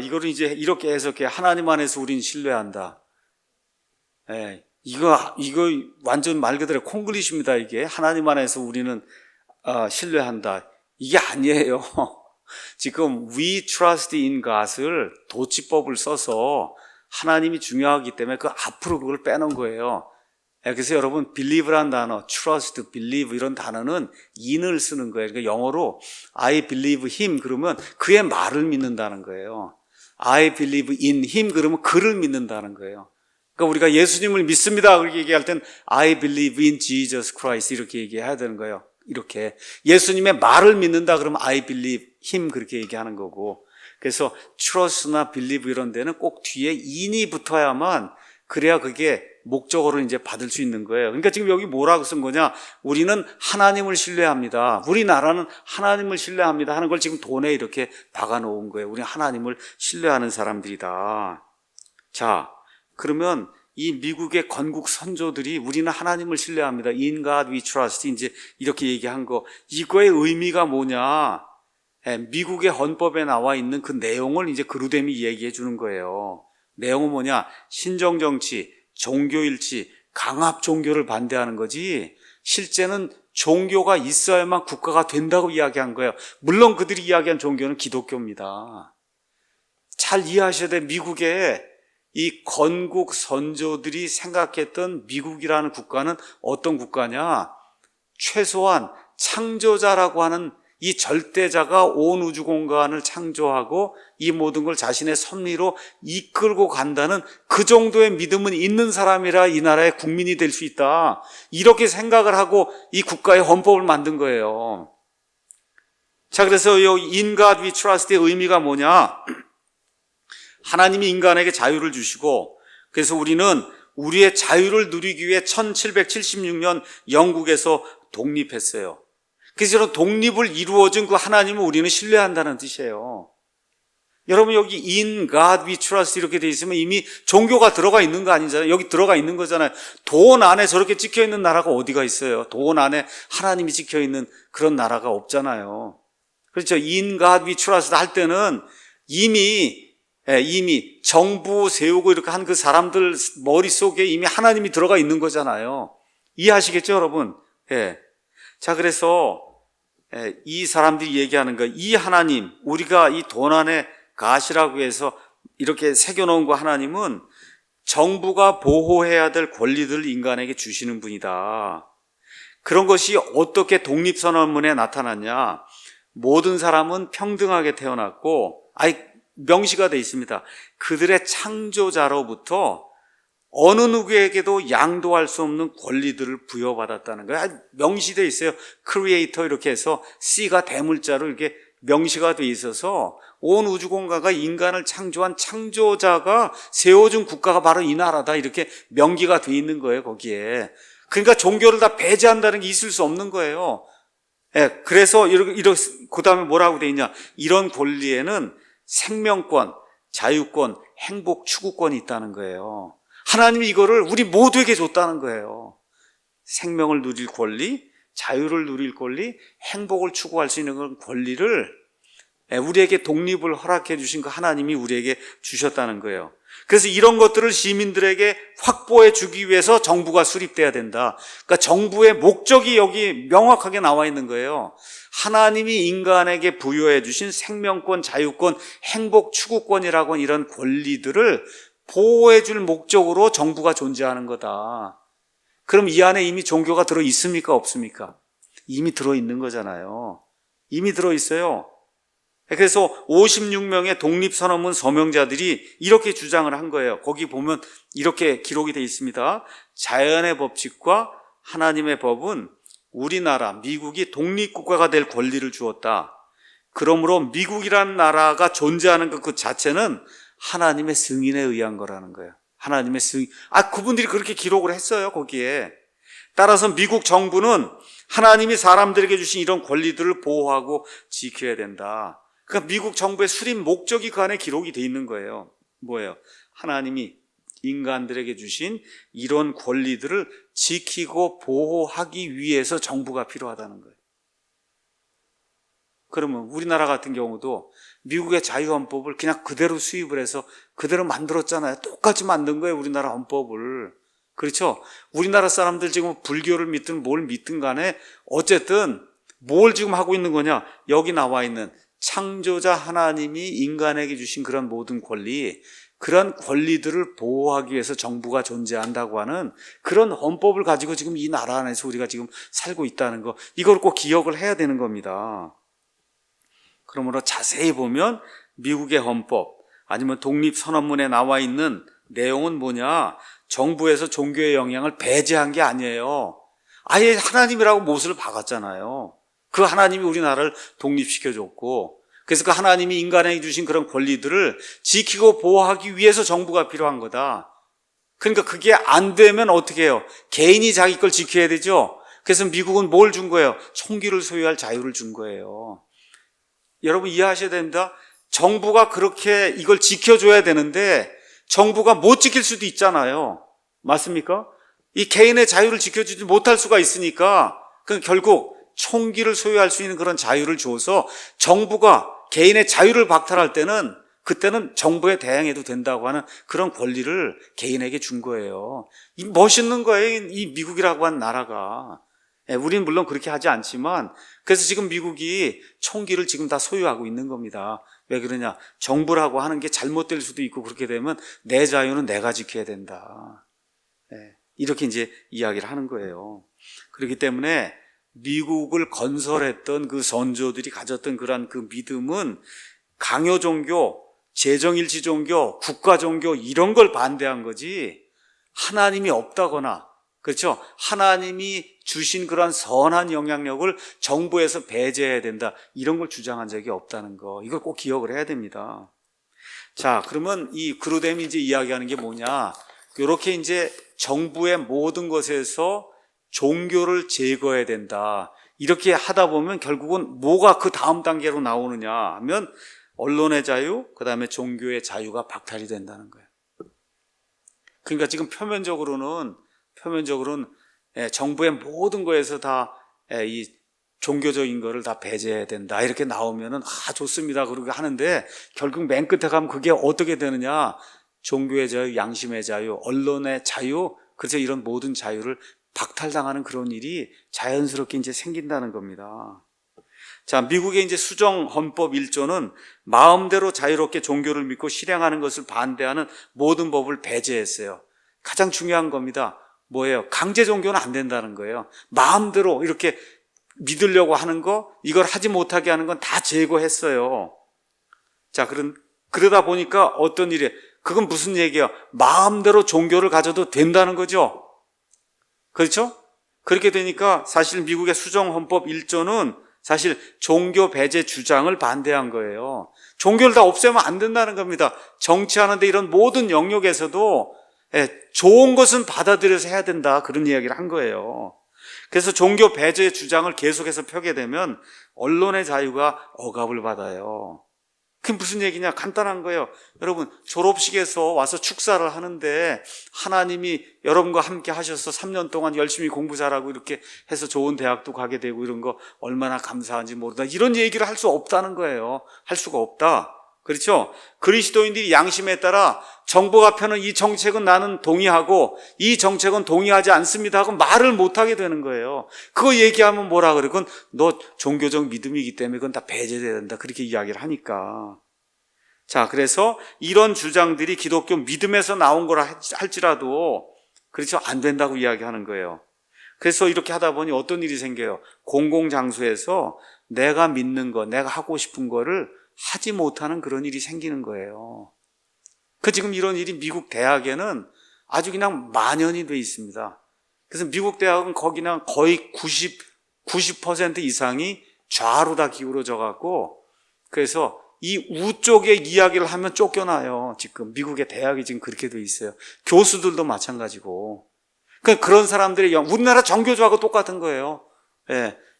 이거를 이제 이렇게 해석해. 하나님 안에서 우린 신뢰한다. 이거 완전 말 그대로 콩글리시입니다. 이게 하나님 안에서 우리는 신뢰한다. 이게 아니에요. 지금 we trust in God을 도치법을 써서 하나님이 중요하기 때문에 그 앞으로 그걸 빼놓은 거예요. 그래서 여러분 believe란 단어, trust, believe 이런 단어는 in을 쓰는 거예요. 그러니까 영어로 I believe him 그러면 그의 말을 믿는다는 거예요. I believe in him 그러면 그를 믿는다는 거예요. 그러니까 우리가 예수님을 믿습니다 그렇게 얘기할 땐 I believe in Jesus Christ 이렇게 얘기해야 되는 거예요. 이렇게 예수님의 말을 믿는다 그러면 I believe him 그렇게 얘기하는 거고, 그래서 trust나 believe 이런 데는 꼭 뒤에 in이 붙어야만, 그래야 그게 목적어로 이제 받을 수 있는 거예요. 그러니까 지금 여기 뭐라고 쓴 거냐? 우리는 하나님을 신뢰합니다. 우리나라는 하나님을 신뢰합니다 하는 걸 지금 돈에 이렇게 박아 놓은 거예요. 우리는 하나님을 신뢰하는 사람들이다. 자, 그러면 이 미국의 건국 선조들이 우리는 하나님을 신뢰합니다. In God we trust 이제 이렇게 얘기한 거, 이거의 의미가 뭐냐? 미국의 헌법에 나와 있는 그 내용을 이제 그루뎀이 얘기해 주는 거예요. 내용은 뭐냐? 신정정치, 종교일치, 강압 종교를 반대하는 거지, 실제는 종교가 있어야만 국가가 된다고 이야기한 거예요. 물론 그들이 이야기한 종교는 기독교입니다. 잘 이해하셔야 돼. 미국에 이 건국 선조들이 생각했던 미국이라는 국가는 어떤 국가냐? 최소한 창조자라고 하는 이 절대자가 온 우주 공간을 창조하고 이 모든 걸 자신의 섭리로 이끌고 간다는 그 정도의 믿음은 있는 사람이라 이 나라의 국민이 될 수 있다. 이렇게 생각을 하고 이 국가의 헌법을 만든 거예요. 자, 그래서 이 In God We Trust의 의미가 뭐냐? 하나님이 인간에게 자유를 주시고, 그래서 우리는 우리의 자유를 누리기 위해 1776년 영국에서 독립했어요. 그래서 이런 독립을 이루어준 그 하나님을 우리는 신뢰한다는 뜻이에요. 여러분, 여기 In God We Trust 이렇게 돼 있으면 이미 종교가 들어가 있는 거 아니잖아요. 여기 들어가 있는 거잖아요. 돈 안에 저렇게 찍혀 있는 나라가 어디가 있어요? 돈 안에 하나님이 찍혀 있는 그런 나라가 없잖아요. 그렇죠. In God We Trust 할 때는 이미 정부 세우고 이렇게 한 그 사람들 머릿속에 이미 하나님이 들어가 있는 거잖아요. 이해하시겠죠, 여러분? 예. 자, 그래서 이 사람들이 얘기하는 거, 이 하나님, 우리가 이 돈 안에 가시라고 해서 이렇게 새겨놓은 거 하나님은 정부가 보호해야 될 권리들을 인간에게 주시는 분이다. 그런 것이 어떻게 독립선언문에 나타났냐? 모든 사람은 평등하게 태어났고, 명시가 되어 있습니다. 그들의 창조자로부터 어느 누구에게도 양도할 수 없는 권리들을 부여받았다는 거예요. 명시되어 있어요. 크리에이터 이렇게 해서 C가 대물자로 이렇게 명시가 되어 있어서 온 우주공간과 인간을 창조한 창조자가 세워준 국가가 바로 이 나라다. 이렇게 명기가 되어 있는 거예요, 거기에. 그러니까 종교를 다 배제한다는 게 있을 수 없는 거예요. 예, 그래서 그 다음에 뭐라고 되어 있냐. 이런 권리에는 생명권, 자유권, 행복 추구권이 있다는 거예요. 하나님이 이거를 우리 모두에게 줬다는 거예요. 생명을 누릴 권리, 자유를 누릴 권리, 행복을 추구할 수 있는 그런 권리를 우리에게 독립을 허락해 주신 그 하나님이 우리에게 주셨다는 거예요. 그래서 이런 것들을 시민들에게 확보해 주기 위해서 정부가 수립돼야 된다. 그러니까 정부의 목적이 여기 명확하게 나와 있는 거예요. 하나님이 인간에게 부여해 주신 생명권, 자유권, 행복 추구권이라고 하는 이런 권리들을 보호해 줄 목적으로 정부가 존재하는 거다. 그럼 이 안에 이미 종교가 들어 있습니까? 없습니까? 이미 들어 있는 거잖아요. 이미 들어 있어요. 그래서 56명의 독립선언문 서명자들이 이렇게 주장을 한 거예요. 거기 보면 이렇게 기록이 되어 있습니다. 자연의 법칙과 하나님의 법은 우리나라, 미국이 독립국가가 될 권리를 주었다. 그러므로 미국이라는 나라가 존재하는 것 그 자체는 하나님의 승인에 의한 거라는 거예요. 하나님의 승인. 그분들이 그렇게 기록을 했어요, 거기에. 따라서 미국 정부는 하나님이 사람들에게 주신 이런 권리들을 보호하고 지켜야 된다. 그러니까 미국 정부의 수립 목적이 그 안에 기록이 돼 있는 거예요. 뭐예요? 하나님이 인간들에게 주신 이런 권리들을 지키고 보호하기 위해서 정부가 필요하다는 거예요. 그러면 우리나라 같은 경우도 미국의 자유헌법을 그냥 그대로 수입을 해서 그대로 만들었잖아요. 똑같이 만든 거예요, 우리나라 헌법을. 그렇죠? 우리나라 사람들 지금 불교를 믿든 뭘 믿든 간에 어쨌든 뭘 지금 하고 있는 거냐? 여기 나와 있는 창조자 하나님이 인간에게 주신 그런 모든 권리, 그런 권리들을 보호하기 위해서 정부가 존재한다고 하는 그런 헌법을 가지고 지금 이 나라 안에서 우리가 지금 살고 있다는 거, 이걸 꼭 기억을 해야 되는 겁니다. 그러므로 자세히 보면 미국의 헌법 아니면 독립선언문에 나와 있는 내용은 뭐냐? 정부에서 종교의 영향을 배제한 게 아니에요. 아예 하나님이라고 못을 박았잖아요. 그 하나님이 우리나라를 독립시켜줬고, 그래서 그 하나님이 인간에게 주신 그런 권리들을 지키고 보호하기 위해서 정부가 필요한 거다. 그러니까 그게 안 되면 어떻게 해요? 개인이 자기 걸 지켜야 되죠. 그래서 미국은 뭘 준 거예요? 총기를 소유할 자유를 준 거예요. 여러분 이해하셔야 됩니다. 정부가 그렇게 이걸 지켜줘야 되는데 정부가 못 지킬 수도 있잖아요. 맞습니까? 이 개인의 자유를 지켜주지 못할 수가 있으니까 결국 총기를 소유할 수 있는 그런 자유를 줘서 정부가 개인의 자유를 박탈할 때는 그때는 정부에 대항해도 된다고 하는 그런 권리를 개인에게 준 거예요. 이 멋있는 거예요, 이 미국이라고 하는 나라가. 우리는 물론 그렇게 하지 않지만, 그래서 지금 미국이 총기를 지금 다 소유하고 있는 겁니다. 왜 그러냐? 정부라고 하는 게 잘못될 수도 있고 그렇게 되면 내 자유는 내가 지켜야 된다. 이렇게 이제 이야기를 하는 거예요. 그렇기 때문에 미국을 건설했던 그 선조들이 가졌던 그러한 그 믿음은 강요 종교, 재정일치 종교, 국가 종교 이런 걸 반대한 거지 하나님이 없다거나 그렇죠? 하나님이 주신 그러한 선한 영향력을 정부에서 배제해야 된다 이런 걸 주장한 적이 없다는 거 이걸 꼭 기억을 해야 됩니다. 자, 그러면 이 그루뎀이 이제 이야기하는 게 뭐냐? 이렇게 이제 정부의 모든 것에서 종교를 제거해야 된다. 이렇게 하다 보면 결국은 뭐가 그 다음 단계로 나오느냐 하면 언론의 자유, 그 다음에 종교의 자유가 박탈이 된다는 거예요. 그러니까 지금 표면적으로는 정부의 모든 거에서 다 이 종교적인 거를 다 배제해야 된다. 이렇게 나오면은 좋습니다. 그러고 하는데 결국 맨 끝에 가면 그게 어떻게 되느냐? 종교의 자유, 양심의 자유, 언론의 자유, 그래서 이런 모든 자유를 박탈당하는 그런 일이 자연스럽게 이제 생긴다는 겁니다. 자, 미국의 이제 수정 헌법 1조는 마음대로 자유롭게 종교를 믿고 실행하는 것을 반대하는 모든 법을 배제했어요. 가장 중요한 겁니다. 뭐예요? 강제 종교는 안 된다는 거예요. 마음대로 이렇게 믿으려고 하는 거, 이걸 하지 못하게 하는 건 다 제거했어요. 자, 그러다 보니까 어떤 일이, 그건 무슨 얘기야? 마음대로 종교를 가져도 된다는 거죠. 그렇죠? 그렇게 되니까 사실 미국의 수정 헌법 1조는 사실 종교 배제 주장을 반대한 거예요. 종교를 다 없애면 안 된다는 겁니다. 정치하는데 이런 모든 영역에서도 좋은 것은 받아들여서 해야 된다. 그런 이야기를 한 거예요. 그래서 종교 배제 주장을 계속해서 펴게 되면 언론의 자유가 억압을 받아요. 그게 무슨 얘기냐? 간단한 거예요. 여러분, 졸업식에서 와서 축사를 하는데 하나님이 여러분과 함께 하셔서 3년 동안 열심히 공부 잘하고 이렇게 해서 좋은 대학도 가게 되고 이런 거 얼마나 감사한지 모른다. 이런 얘기를 할 수 없다는 거예요. 할 수가 없다. 그렇죠? 그리스도인들이 양심에 따라 정부가 펴는 이 정책은 나는 동의하고 이 정책은 동의하지 않습니다 하고 말을 못하게 되는 거예요. 그거 얘기하면 뭐라 그래? 그건 너 종교적 믿음이기 때문에 그건 다 배제돼야 된다. 그렇게 이야기를 하니까. 자, 그래서 이런 주장들이 기독교 믿음에서 나온 거라 할지라도 그렇죠? 안 된다고 이야기하는 거예요. 그래서 이렇게 하다 보니 어떤 일이 생겨요? 공공장소에서 내가 믿는 거, 내가 하고 싶은 거를 하지 못하는 그런 일이 생기는 거예요. 지금 이런 일이 미국 대학에는 아주 그냥 만연이 돼 있습니다. 그래서 미국 대학은 거기는 거의 90% 이상이 좌로 다 기울어져 갖고 그래서 이 우쪽의 이야기를 하면 쫓겨나요. 지금 미국의 대학이 지금 그렇게 돼 있어요. 교수들도 마찬가지고. 그런 사람들이 우리나라 정교조하고 똑같은 거예요.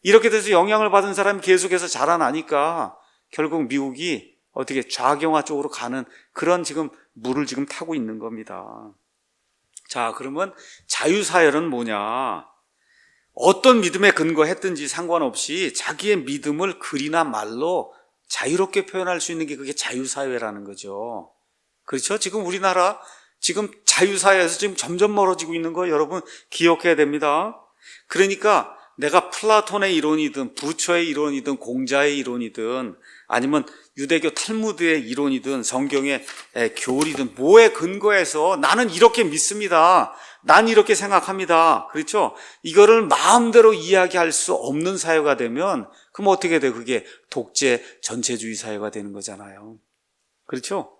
이렇게 돼서 영향을 받은 사람이 계속해서 자라나니까 결국 미국이 어떻게 좌경화 쪽으로 가는 그런 지금 물을 지금 타고 있는 겁니다. 자, 그러면 자유사회는 뭐냐? 어떤 믿음에 근거했든지 상관없이 자기의 믿음을 글이나 말로 자유롭게 표현할 수 있는 게 그게 자유사회라는 거죠. 그렇죠? 지금 우리나라 지금 자유사회에서 지금 점점 멀어지고 있는 거 여러분 기억해야 됩니다. 그러니까 내가 플라톤의 이론이든 부처의 이론이든 공자의 이론이든 아니면 유대교 탈무드의 이론이든 성경의 교리든 뭐에 근거해서 나는 이렇게 믿습니다. 난 이렇게 생각합니다. 그렇죠? 이거를 마음대로 이야기할 수 없는 사회가 되면 그럼 어떻게 돼? 그게 독재 전체주의 사회가 되는 거잖아요. 그렇죠?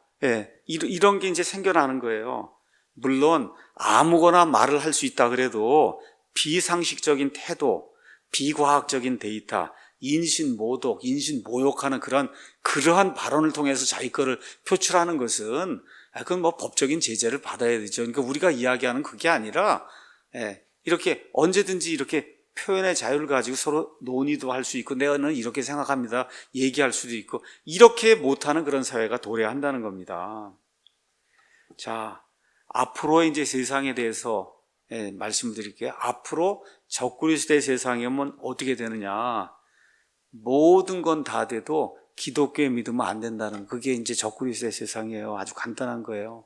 이런 게 이제 생겨나는 거예요. 물론 아무거나 말을 할 수 있다 그래도 비상식적인 태도, 비과학적인 데이터, 인신모독, 인신모욕하는 그러한 발언을 통해서 자기 거를 표출하는 것은 그건 뭐 법적인 제재를 받아야 되죠. 그러니까 우리가 이야기하는 그게 아니라 이렇게 언제든지 이렇게 표현의 자유를 가지고 서로 논의도 할 수 있고 내가는 이렇게 생각합니다. 얘기할 수도 있고 이렇게 못하는 그런 사회가 도래한다는 겁니다. 자, 앞으로의 이제 세상에 대해서 말씀드릴게요. 앞으로 적그리스도의 세상에 오면 어떻게 되느냐? 모든 건 다 돼도 기독교에 믿으면 안 된다는 그게 이제 적그리스도의 세상이에요. 아주 간단한 거예요.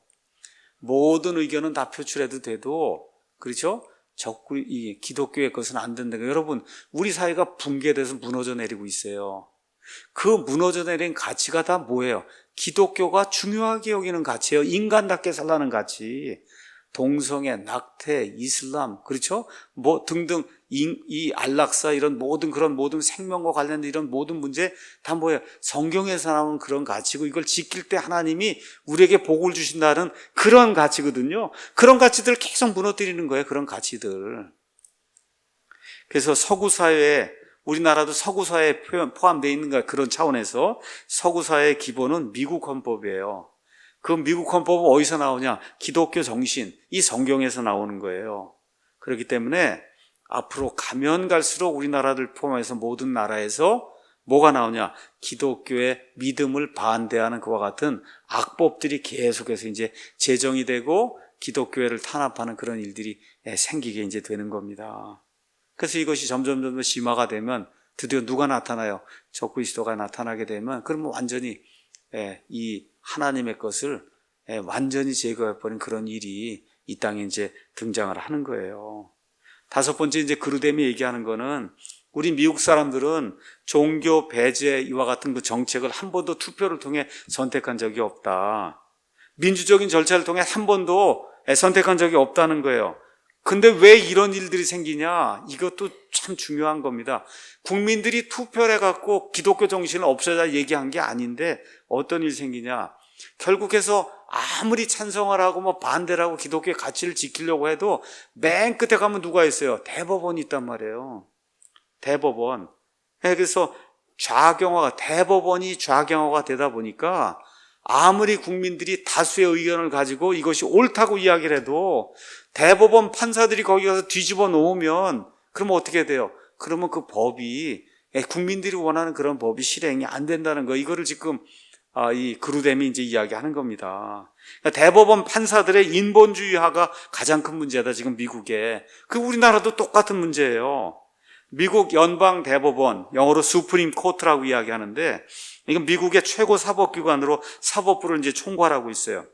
모든 의견은 다 표출해도 돼도 그렇죠? 이 기독교의 것은 안 된다. 여러분, 우리 사회가 붕괴돼서 무너져 내리고 있어요. 그 무너져 내린 가치가 다 뭐예요? 기독교가 중요하게 여기는 가치예요. 인간답게 살라는 가치. 동성애, 낙태, 이슬람, 그렇죠? 뭐 등등 이 안락사 이런 모든 생명과 관련된 이런 모든 문제 다 뭐예요? 성경에서 나오는 그런 가치고 이걸 지킬 때 하나님이 우리에게 복을 주신다는 그런 가치거든요. 그런 가치들을 계속 무너뜨리는 거예요. 그런 가치들. 그래서 서구 사회에 우리나라도 서구 사회에 포함되어 있는 그런 차원에서 서구 사회의 기본은 미국 헌법이에요. 그 미국 헌법은 어디서 나오냐? 기독교 정신, 이 성경에서 나오는 거예요. 그렇기 때문에 앞으로 가면 갈수록 우리나라를 포함해서 모든 나라에서 뭐가 나오냐? 기독교의 믿음을 반대하는 그와 같은 악법들이 계속해서 이제 제정이 되고 기독교회를 탄압하는 그런 일들이 생기게 이제 되는 겁니다. 그래서 이것이 점점 심화가 되면 드디어 누가 나타나요? 적그리스도가 나타나게 되면 그러면 완전히 이 하나님의 것을 완전히 제거해버린 그런 일이 이 땅에 이제 등장을 하는 거예요. 다섯 번째 이제 그루뎀이 얘기하는 거는 우리 미국 사람들은 종교 배제 이와 같은 그 정책을 한 번도 투표를 통해 선택한 적이 없다. 민주적인 절차를 통해 한 번도 선택한 적이 없다는 거예요. 근데 왜 이런 일들이 생기냐? 이것도 참 중요한 겁니다. 국민들이 투표를 해갖고 기독교 정신을 없애자 얘기한 게 아닌데 어떤 일이 생기냐? 결국에서 아무리 찬성을 하고 뭐 반대를 하고 기독교의 가치를 지키려고 해도 맨 끝에 가면 누가 있어요? 대법원이 있단 말이에요. 대법원. 그래서 대법원이 좌경화가 되다 보니까 아무리 국민들이 다수의 의견을 가지고 이것이 옳다고 이야기를 해도 대법원 판사들이 거기 가서 뒤집어 놓으면 그러면 어떻게 돼요? 그러면 그 법이 국민들이 원하는 그런 법이 실행이 안 된다는 거. 이거를 지금 이 그루뎀이 이제 이야기하는 겁니다. 그러니까 대법원 판사들의 인본주의화가 가장 큰 문제다 지금 미국에. 그 우리나라도 똑같은 문제예요. 미국 연방 대법원, 영어로 수프림 코트라고 이야기하는데 이건 미국의 최고 사법기관으로 사법부를 이제 총괄하고 있어요.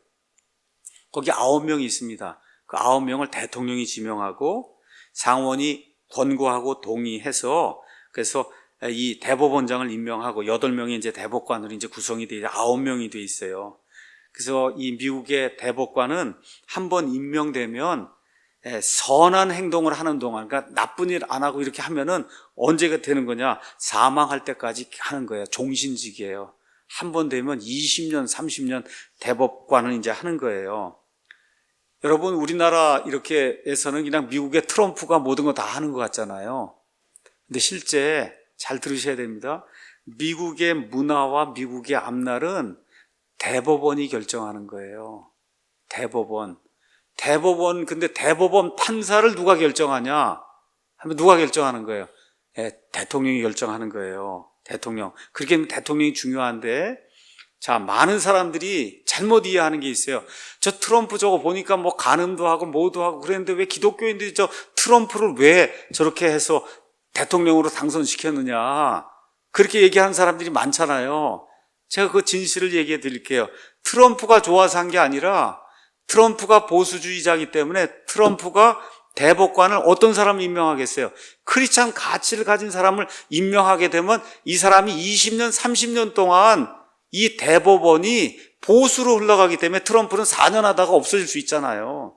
거기 9명이 있습니다. 그 9명을 대통령이 지명하고 상원이 권고하고 동의해서 그래서 이 대법원장을 임명하고 8명이 이제 대법관으로 이제 구성이 돼 9명이 돼 있어요. 그래서 이 미국의 대법관은 한번 임명되면 선한 행동을 하는 동안, 그러니까 나쁜 일 안 하고 이렇게 하면은 언제가 되는 거냐? 사망할 때까지 하는 거예요. 종신직이에요. 한 번 되면 20년, 30년 대법관을 이제 하는 거예요. 여러분, 우리나라 이렇게 해서는 그냥 미국의 트럼프가 모든 거 다 하는 것 같잖아요. 근데 실제 잘 들으셔야 됩니다. 미국의 문화와 미국의 앞날은 대법원이 결정하는 거예요. 근데 대법원 판사를 누가 결정하냐? 하면 누가 결정하는 거예요? 대통령이 결정하는 거예요. 대통령. 그렇게 하면 대통령이 중요한데, 자, 많은 사람들이 잘못 이해하는 게 있어요. 저 트럼프 저거 보니까 뭐 간음도 하고 뭐도 하고 그랬는데 왜 기독교인들이 저 트럼프를 왜 저렇게 해서 대통령으로 당선시켰느냐. 그렇게 얘기하는 사람들이 많잖아요. 제가 그 진실을 얘기해 드릴게요. 트럼프가 좋아서 한 게 아니라 트럼프가 보수주의자이기 때문에 트럼프가 대법관을 어떤 사람을 임명하겠어요? 크리스찬 가치를 가진 사람을 임명하게 되면 이 사람이 20년, 30년 동안 이 대법원이 보수로 흘러가기 때문에 트럼프는 4년 하다가 없어질 수 있잖아요.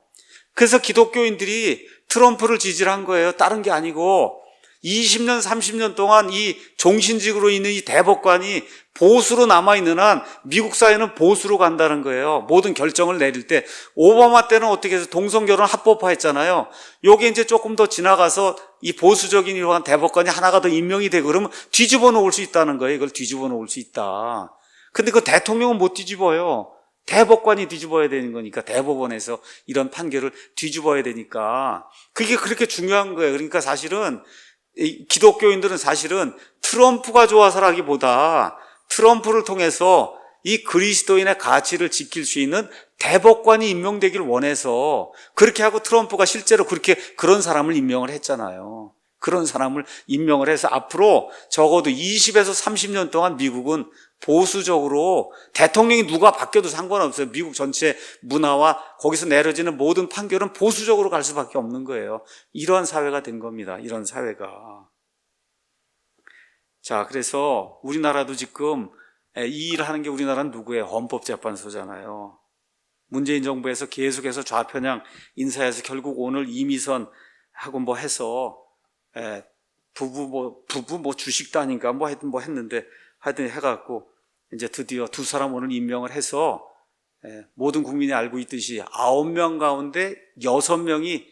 그래서 기독교인들이 트럼프를 지지를 한 거예요. 다른 게 아니고 20년, 30년 동안 이 종신직으로 있는 이 대법관이 보수로 남아있는 한 미국 사회는 보수로 간다는 거예요. 모든 결정을 내릴 때. 오바마 때는 어떻게 해서 동성결혼 합법화했잖아요. 요게 이제 조금 더 지나가서 이 보수적인 이러한 대법관이 하나가 더 임명이 되고 그러면 뒤집어 놓을 수 있다는 거예요. 이걸 뒤집어 놓을 수 있다. 근데 그 대통령은 못 뒤집어요. 대법관이 뒤집어야 되는 거니까 대법원에서 이런 판결을 뒤집어야 되니까 그게 그렇게 중요한 거예요. 그러니까 사실은 기독교인들은 사실은 트럼프가 좋아서라기보다 트럼프를 통해서 이 그리스도인의 가치를 지킬 수 있는 대법관이 임명되기를 원해서 그렇게 하고 트럼프가 실제로 그런 사람을 임명을 했잖아요. 그런 사람을 임명을 해서 앞으로 적어도 20에서 30년 동안 미국은 보수적으로 대통령이 누가 바뀌어도 상관없어요. 미국 전체 문화와 거기서 내려지는 모든 판결은 보수적으로 갈 수밖에 없는 거예요. 이런 사회가 된 겁니다. 이런 사회가. 자, 그래서 우리나라도 지금 이 일을 하는 게 우리나라는 누구예요? 헌법재판소잖아요. 문재인 정부에서 계속해서 좌편향 인사해서 결국 오늘 이미선 하고 뭐 해서 부부 뭐 주식도 아닌가 뭐 했는데 하여튼 해갖고 이제 드디어 두 사람 오늘 임명을 해서 모든 국민이 알고 있듯이 9명 가운데 6명이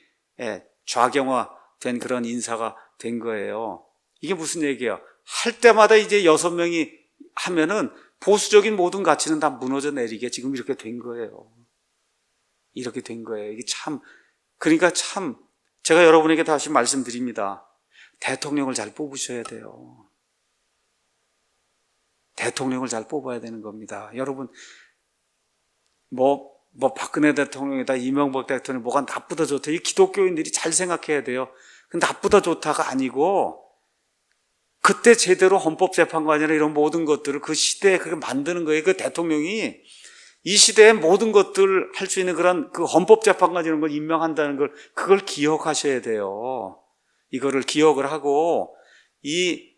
좌경화된 그런 인사가 된 거예요. 이게 무슨 얘기야? 할 때마다 이제 6명이 하면은 보수적인 모든 가치는 다 무너져 내리게 지금 이렇게 된 거예요. 이렇게 된 거예요. 이게 참, 그러니까 참, 제가 여러분에게 다시 말씀드립니다. 대통령을 잘 뽑으셔야 돼요. 대통령을 잘 뽑아야 되는 겁니다. 여러분, 박근혜 대통령이다, 이명박 대통령, 뭐가 나쁘다, 좋다. 이 기독교인들이 잘 생각해야 돼요. 나쁘다, 좋다가 아니고, 그때 제대로 헌법재판관이나 이런 모든 것들을 그 시대에 그렇게 만드는 거예요. 그 대통령이 이 시대의 모든 것들을 할 수 있는 그런 그 헌법재판관 이런 걸 임명한다는 걸, 그걸 기억하셔야 돼요. 이거를 기억을 하고, 이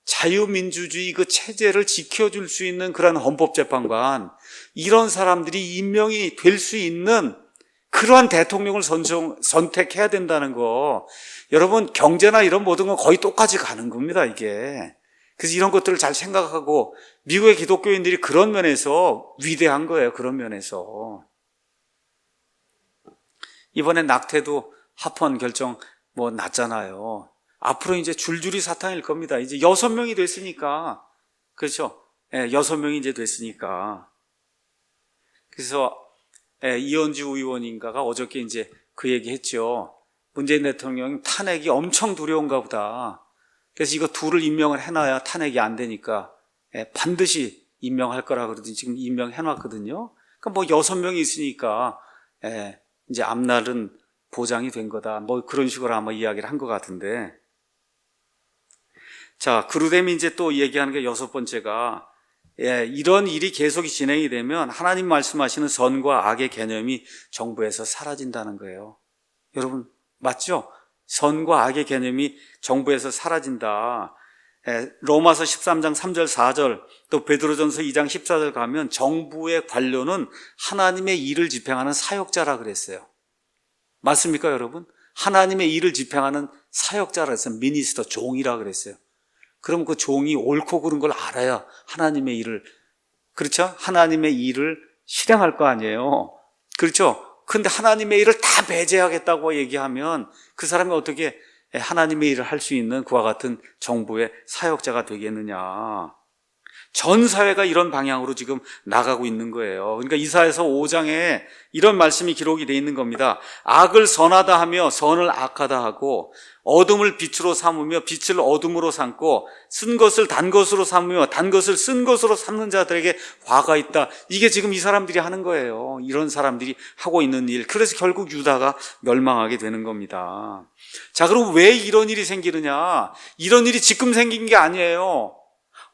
자유민주주의 그 체제를 지켜줄 수 있는 그런 헌법재판관, 이런 사람들이 임명이 될 수 있는 그러한 대통령을 선택해야 된다는 거. 여러분, 경제나 이런 모든 건 거의 똑같이 가는 겁니다, 이게. 그래서 이런 것들을 잘 생각하고, 미국의 기독교인들이 그런 면에서 위대한 거예요, 그런 면에서. 이번에 낙태도 합헌 결정 났잖아요. 앞으로 이제 줄줄이 사탕일 겁니다. 이제 6명이 됐으니까. 그렇죠? 6명이 이제 됐으니까. 그래서 이현주 의원인가가 어저께 이제 그 얘기 했죠. 문재인 대통령 탄핵이 엄청 두려운가 보다. 그래서 이거 둘을 임명을 해놔야 탄핵이 안 되니까 반드시 임명할 거라 그러더니 지금 임명해놨거든요. 그러니까 6명이 있으니까 이제 앞날은 보장이 된 거다. 그런 식으로 아마 이야기를 한 것 같은데. 자, 그루뎀이 이제 또 얘기하는 게 6번째가 이런 일이 계속 진행이 되면 하나님 말씀하시는 선과 악의 개념이 정부에서 사라진다는 거예요. 여러분, 맞죠? 선과 악의 개념이 정부에서 사라진다. 로마서 13장 3절 4절 또 베드로전서 2장 14절 가면 정부의 관료는 하나님의 일을 집행하는 사역자라 그랬어요. 맞습니까, 여러분? 하나님의 일을 집행하는 사역자라 그랬어요. 미니스터, 종이라 그랬어요. 그럼 그 종이 옳고 그른 걸 알아야 하나님의 일을, 그렇죠? 하나님의 일을 실행할 거 아니에요. 그렇죠? 근데 하나님의 일을 다 배제하겠다고 얘기하면 그 사람이 어떻게 하나님의 일을 할 수 있는 그와 같은 정부의 사역자가 되겠느냐. 전 사회가 이런 방향으로 지금 나가고 있는 거예요. 그러니까 이사야서 5장에 이런 말씀이 기록이 되어 있는 겁니다. 악을 선하다 하며 선을 악하다 하고 어둠을 빛으로 삼으며 빛을 어둠으로 삼고 쓴 것을 단 것으로 삼으며 단 것을 쓴 것으로 삼는 자들에게 화가 있다. 이게 지금 이 사람들이 하는 거예요. 이런 사람들이 하고 있는 일. 그래서 결국 유다가 멸망하게 되는 겁니다. 자, 그럼 왜 이런 일이 생기느냐? 이런 일이 지금 생긴 게 아니에요.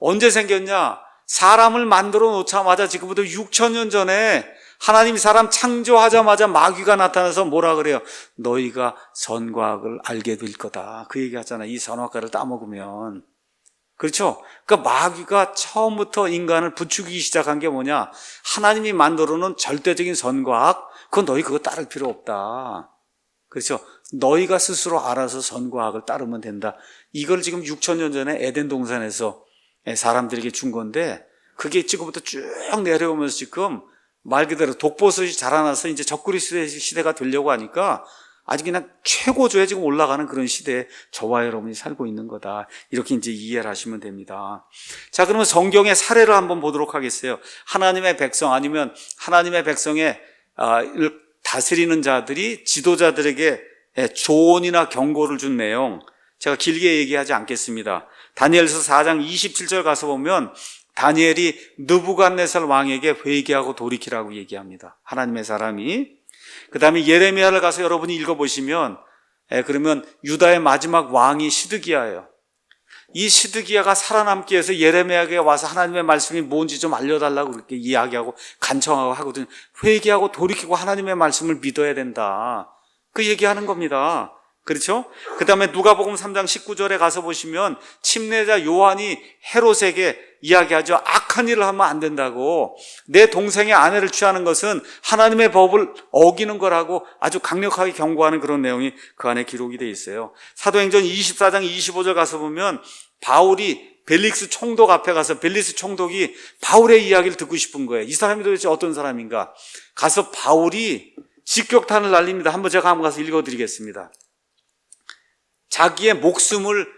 언제 생겼냐? 사람을 만들어 놓자마자 지금부터 6,000년 전에 하나님이 사람 창조하자마자 마귀가 나타나서 뭐라 그래요? 너희가 선과 악을 알게 될 거다. 그 얘기 하잖아. 이 선악과를 따먹으면. 그렇죠? 그러니까 마귀가 처음부터 인간을 부추기기 시작한 게 뭐냐? 하나님이 만들어 놓은 절대적인 선과 악, 그건 너희 그거 따를 필요 없다. 그렇죠? 너희가 스스로 알아서 선과 악을 따르면 된다. 이걸 지금 6,000년 전에 에덴 동산에서 사람들에게 준 건데, 그게 지금부터 쭉 내려오면서 지금 말 그대로 독버섯이 자라나서 이제 적그리스도의 시대가 되려고 하니까 아주 그냥 최고조에 지금 올라가는 그런 시대에 저와 여러분이 살고 있는 거다. 이렇게 이제 이해를 하시면 됩니다. 자, 그러면 성경의 사례를 한번 보도록 하겠어요. 하나님의 백성 아니면 하나님의 백성의 다스리는 자들이 지도자들에게 조언이나 경고를 준 내용, 제가 길게 얘기하지 않겠습니다. 다니엘서 4장 27절 가서 보면 다니엘이 느부갓네살 왕에게 회개하고 돌이키라고 얘기합니다. 하나님의 사람이. 그 다음에 예레미야를 가서 여러분이 읽어보시면 그러면 유다의 마지막 왕이 시드기야예요. 이 시드기야가 살아남기 위해서 예레미야에게 와서 하나님의 말씀이 뭔지 좀 알려달라고 그렇게 이야기하고 간청하고 하거든요. 회개하고 돌이키고 하나님의 말씀을 믿어야 된다. 그 얘기하는 겁니다. 그렇죠? 그 다음에 누가복음 3장 19절에 가서 보시면 침례자 요한이 헤롯에게 이야기하죠. 악한 일을 하면 안 된다고. 내 동생의 아내를 취하는 것은 하나님의 법을 어기는 거라고 아주 강력하게 경고하는 그런 내용이 그 안에 기록이 되어 있어요. 사도행전 24장 25절 가서 보면 바울이 벨릭스 총독 앞에 가서 벨릭스 총독이 바울의 이야기를 듣고 싶은 거예요. 이 사람이 도대체 어떤 사람인가? 가서 바울이 직격탄을 날립니다. 한번 제가 한번 가서 읽어드리겠습니다. 자기의 목숨을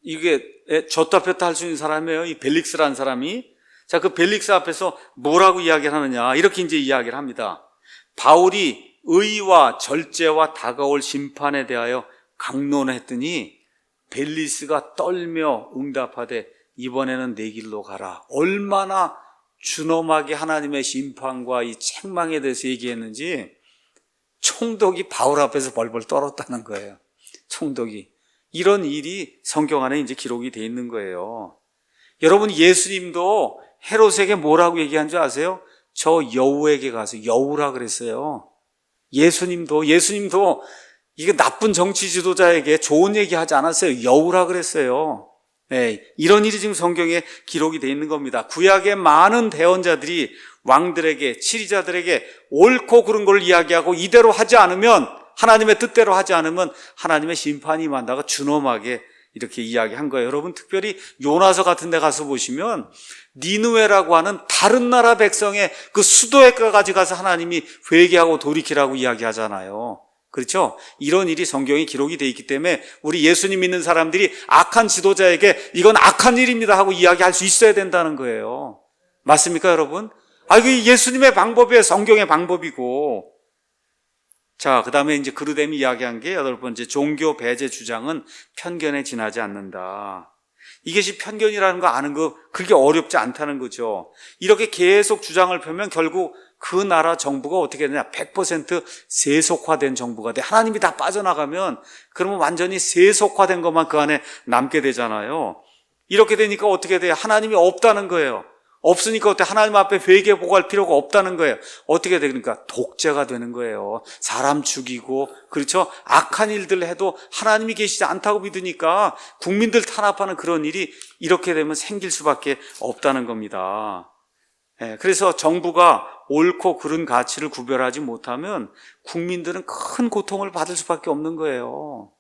이게 줬다 폈다 할 수 있는 사람이에요. 이 벨릭스라는 사람이. 자, 그 벨릭스 앞에서 뭐라고 이야기를 하느냐. 이렇게 이제 이야기를 합니다. 바울이 의와 절제와 다가올 심판에 대하여 강론했더니 벨릭스가 떨며 응답하되 이번에는 내 길로 가라. 얼마나 준엄하게 하나님의 심판과 이 책망에 대해서 얘기했는지 총독이 바울 앞에서 벌벌 떨었다는 거예요. 총독이. 이런 일이 성경 안에 이제 기록이 되어 있는 거예요. 여러분, 예수님도 헤롯에게 뭐라고 얘기한 줄 아세요? 저 여우에게 가서 여우라 그랬어요. 예수님도 이게 나쁜 정치 지도자에게 좋은 얘기 하지 않았어요. 여우라 그랬어요. 네, 이런 일이 지금 성경에 기록이 되어 있는 겁니다. 구약의 많은 대언자들이 왕들에게, 치리자들에게 옳고 그른 걸 이야기하고 이대로 하지 않으면, 하나님의 뜻대로 하지 않으면 하나님의 심판이 임한다고 준엄하게 이렇게 이야기한 거예요. 여러분, 특별히 요나서 같은 데 가서 보시면 니느웨라고 하는 다른 나라 백성의 그 수도에까지 가서 하나님이 회개하고 돌이키라고 이야기하잖아요. 그렇죠? 이런 일이 성경에 기록이 되어 있기 때문에 우리 예수님 믿는 사람들이 악한 지도자에게 이건 악한 일입니다 하고 이야기할 수 있어야 된다는 거예요. 맞습니까, 여러분? 이게 예수님의 방법이에요. 성경의 방법이고. 자, 그 다음에 이제 그르뎀이 이야기한 게 8번째, 종교 배제 주장은 편견에 지나지 않는다. 이것이 편견이라는 거 아는 거 그렇게 어렵지 않다는 거죠. 이렇게 계속 주장을 펴면 결국 그 나라 정부가 어떻게 되냐, 100% 세속화된 정부가 돼. 하나님이 다 빠져나가면 그러면 완전히 세속화된 것만 그 안에 남게 되잖아요. 이렇게 되니까 어떻게 돼요? 하나님이 없다는 거예요. 없으니까 어때? 하나님 앞에 회개 보고할 필요가 없다는 거예요. 어떻게 되니까 독재가 되는 거예요. 사람 죽이고, 그렇죠? 악한 일들 해도 하나님이 계시지 않다고 믿으니까 국민들 탄압하는 그런 일이 이렇게 되면 생길 수밖에 없다는 겁니다. 그래서 정부가 옳고 그른 가치를 구별하지 못하면 국민들은 큰 고통을 받을 수밖에 없는 거예요.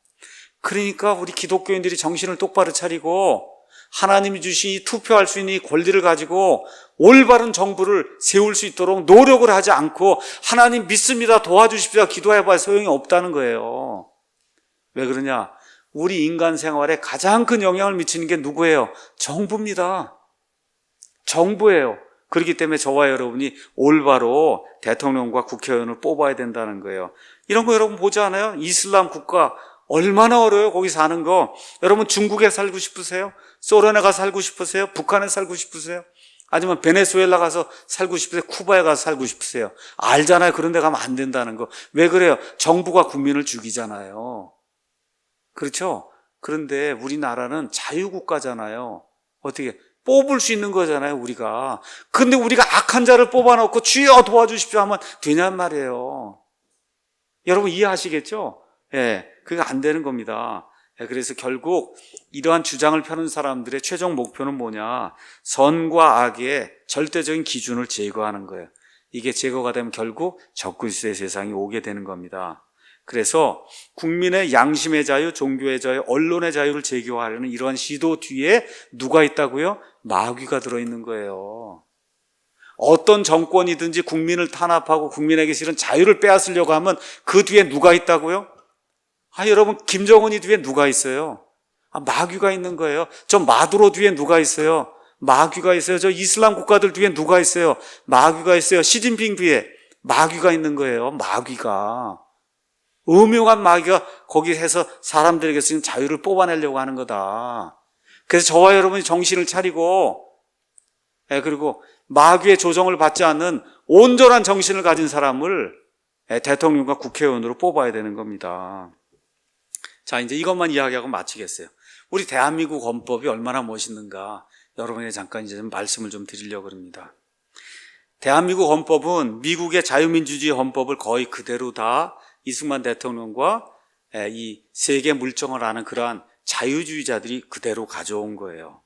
그러니까 우리 기독교인들이 정신을 똑바로 차리고 하나님이 주신 이 투표할 수 있는 이 권리를 가지고 올바른 정부를 세울 수 있도록 노력을 하지 않고 하나님 믿습니다, 도와주십시오, 기도해봐야 소용이 없다는 거예요. 왜 그러냐? 우리 인간 생활에 가장 큰 영향을 미치는 게 누구예요? 정부입니다. 정부예요. 그렇기 때문에 저와 여러분이 올바로 대통령과 국회의원을 뽑아야 된다는 거예요. 이런 거 여러분 보지 않아요? 이슬람 국가 얼마나 어려워요, 거기 사는 거. 여러분 중국에 살고 싶으세요? 소련에 가서 살고 싶으세요? 북한에 살고 싶으세요? 아니면 베네수엘라 가서 살고 싶으세요? 쿠바에 가서 살고 싶으세요? 알잖아요. 그런 데 가면 안 된다는 거. 왜 그래요? 정부가 국민을 죽이잖아요. 그렇죠? 그런데 우리나라는 자유국가잖아요. 어떻게 뽑을 수 있는 거잖아요, 우리가. 근데 우리가 악한 자를 뽑아놓고 주여 도와주십시오 하면 되냔 말이에요. 여러분 이해하시겠죠? 그게 안 되는 겁니다. 그래서 결국 이러한 주장을 펴는 사람들의 최종 목표는 뭐냐? 선과 악의 절대적인 기준을 제거하는 거예요. 이게 제거가 되면 결국 적그리스도의 세상이 오게 되는 겁니다. 그래서 국민의 양심의 자유, 종교의 자유, 언론의 자유를 제거하려는 이러한 시도 뒤에 누가 있다고요? 마귀가 들어있는 거예요. 어떤 정권이든지 국민을 탄압하고 국민에게 실은 자유를 빼앗으려고 하면 그 뒤에 누가 있다고요? 여러분, 김정은이 뒤에 누가 있어요? 마귀가 있는 거예요. 저 마두로 뒤에 누가 있어요? 마귀가 있어요. 저 이슬람 국가들 뒤에 누가 있어요? 마귀가 있어요. 시진핑 뒤에 마귀가 있는 거예요. 마귀가. 음흉한 마귀가 거기 해서 사람들에게 지금 자유를 뽑아내려고 하는 거다. 그래서 저와 여러분이 정신을 차리고, 그리고 마귀의 조정을 받지 않는 온전한 정신을 가진 사람을 대통령과 국회의원으로 뽑아야 되는 겁니다. 자, 이제 이것만 이야기하고 마치겠어요. 우리 대한민국 헌법이 얼마나 멋있는가 여러분에게 잠깐 이제 좀 말씀을 좀 드리려고 합니다. 대한민국 헌법은 미국의 자유민주주의 헌법을 거의 그대로 다 이승만 대통령과 이 세계 물정을 아는 그러한 자유주의자들이 그대로 가져온 거예요.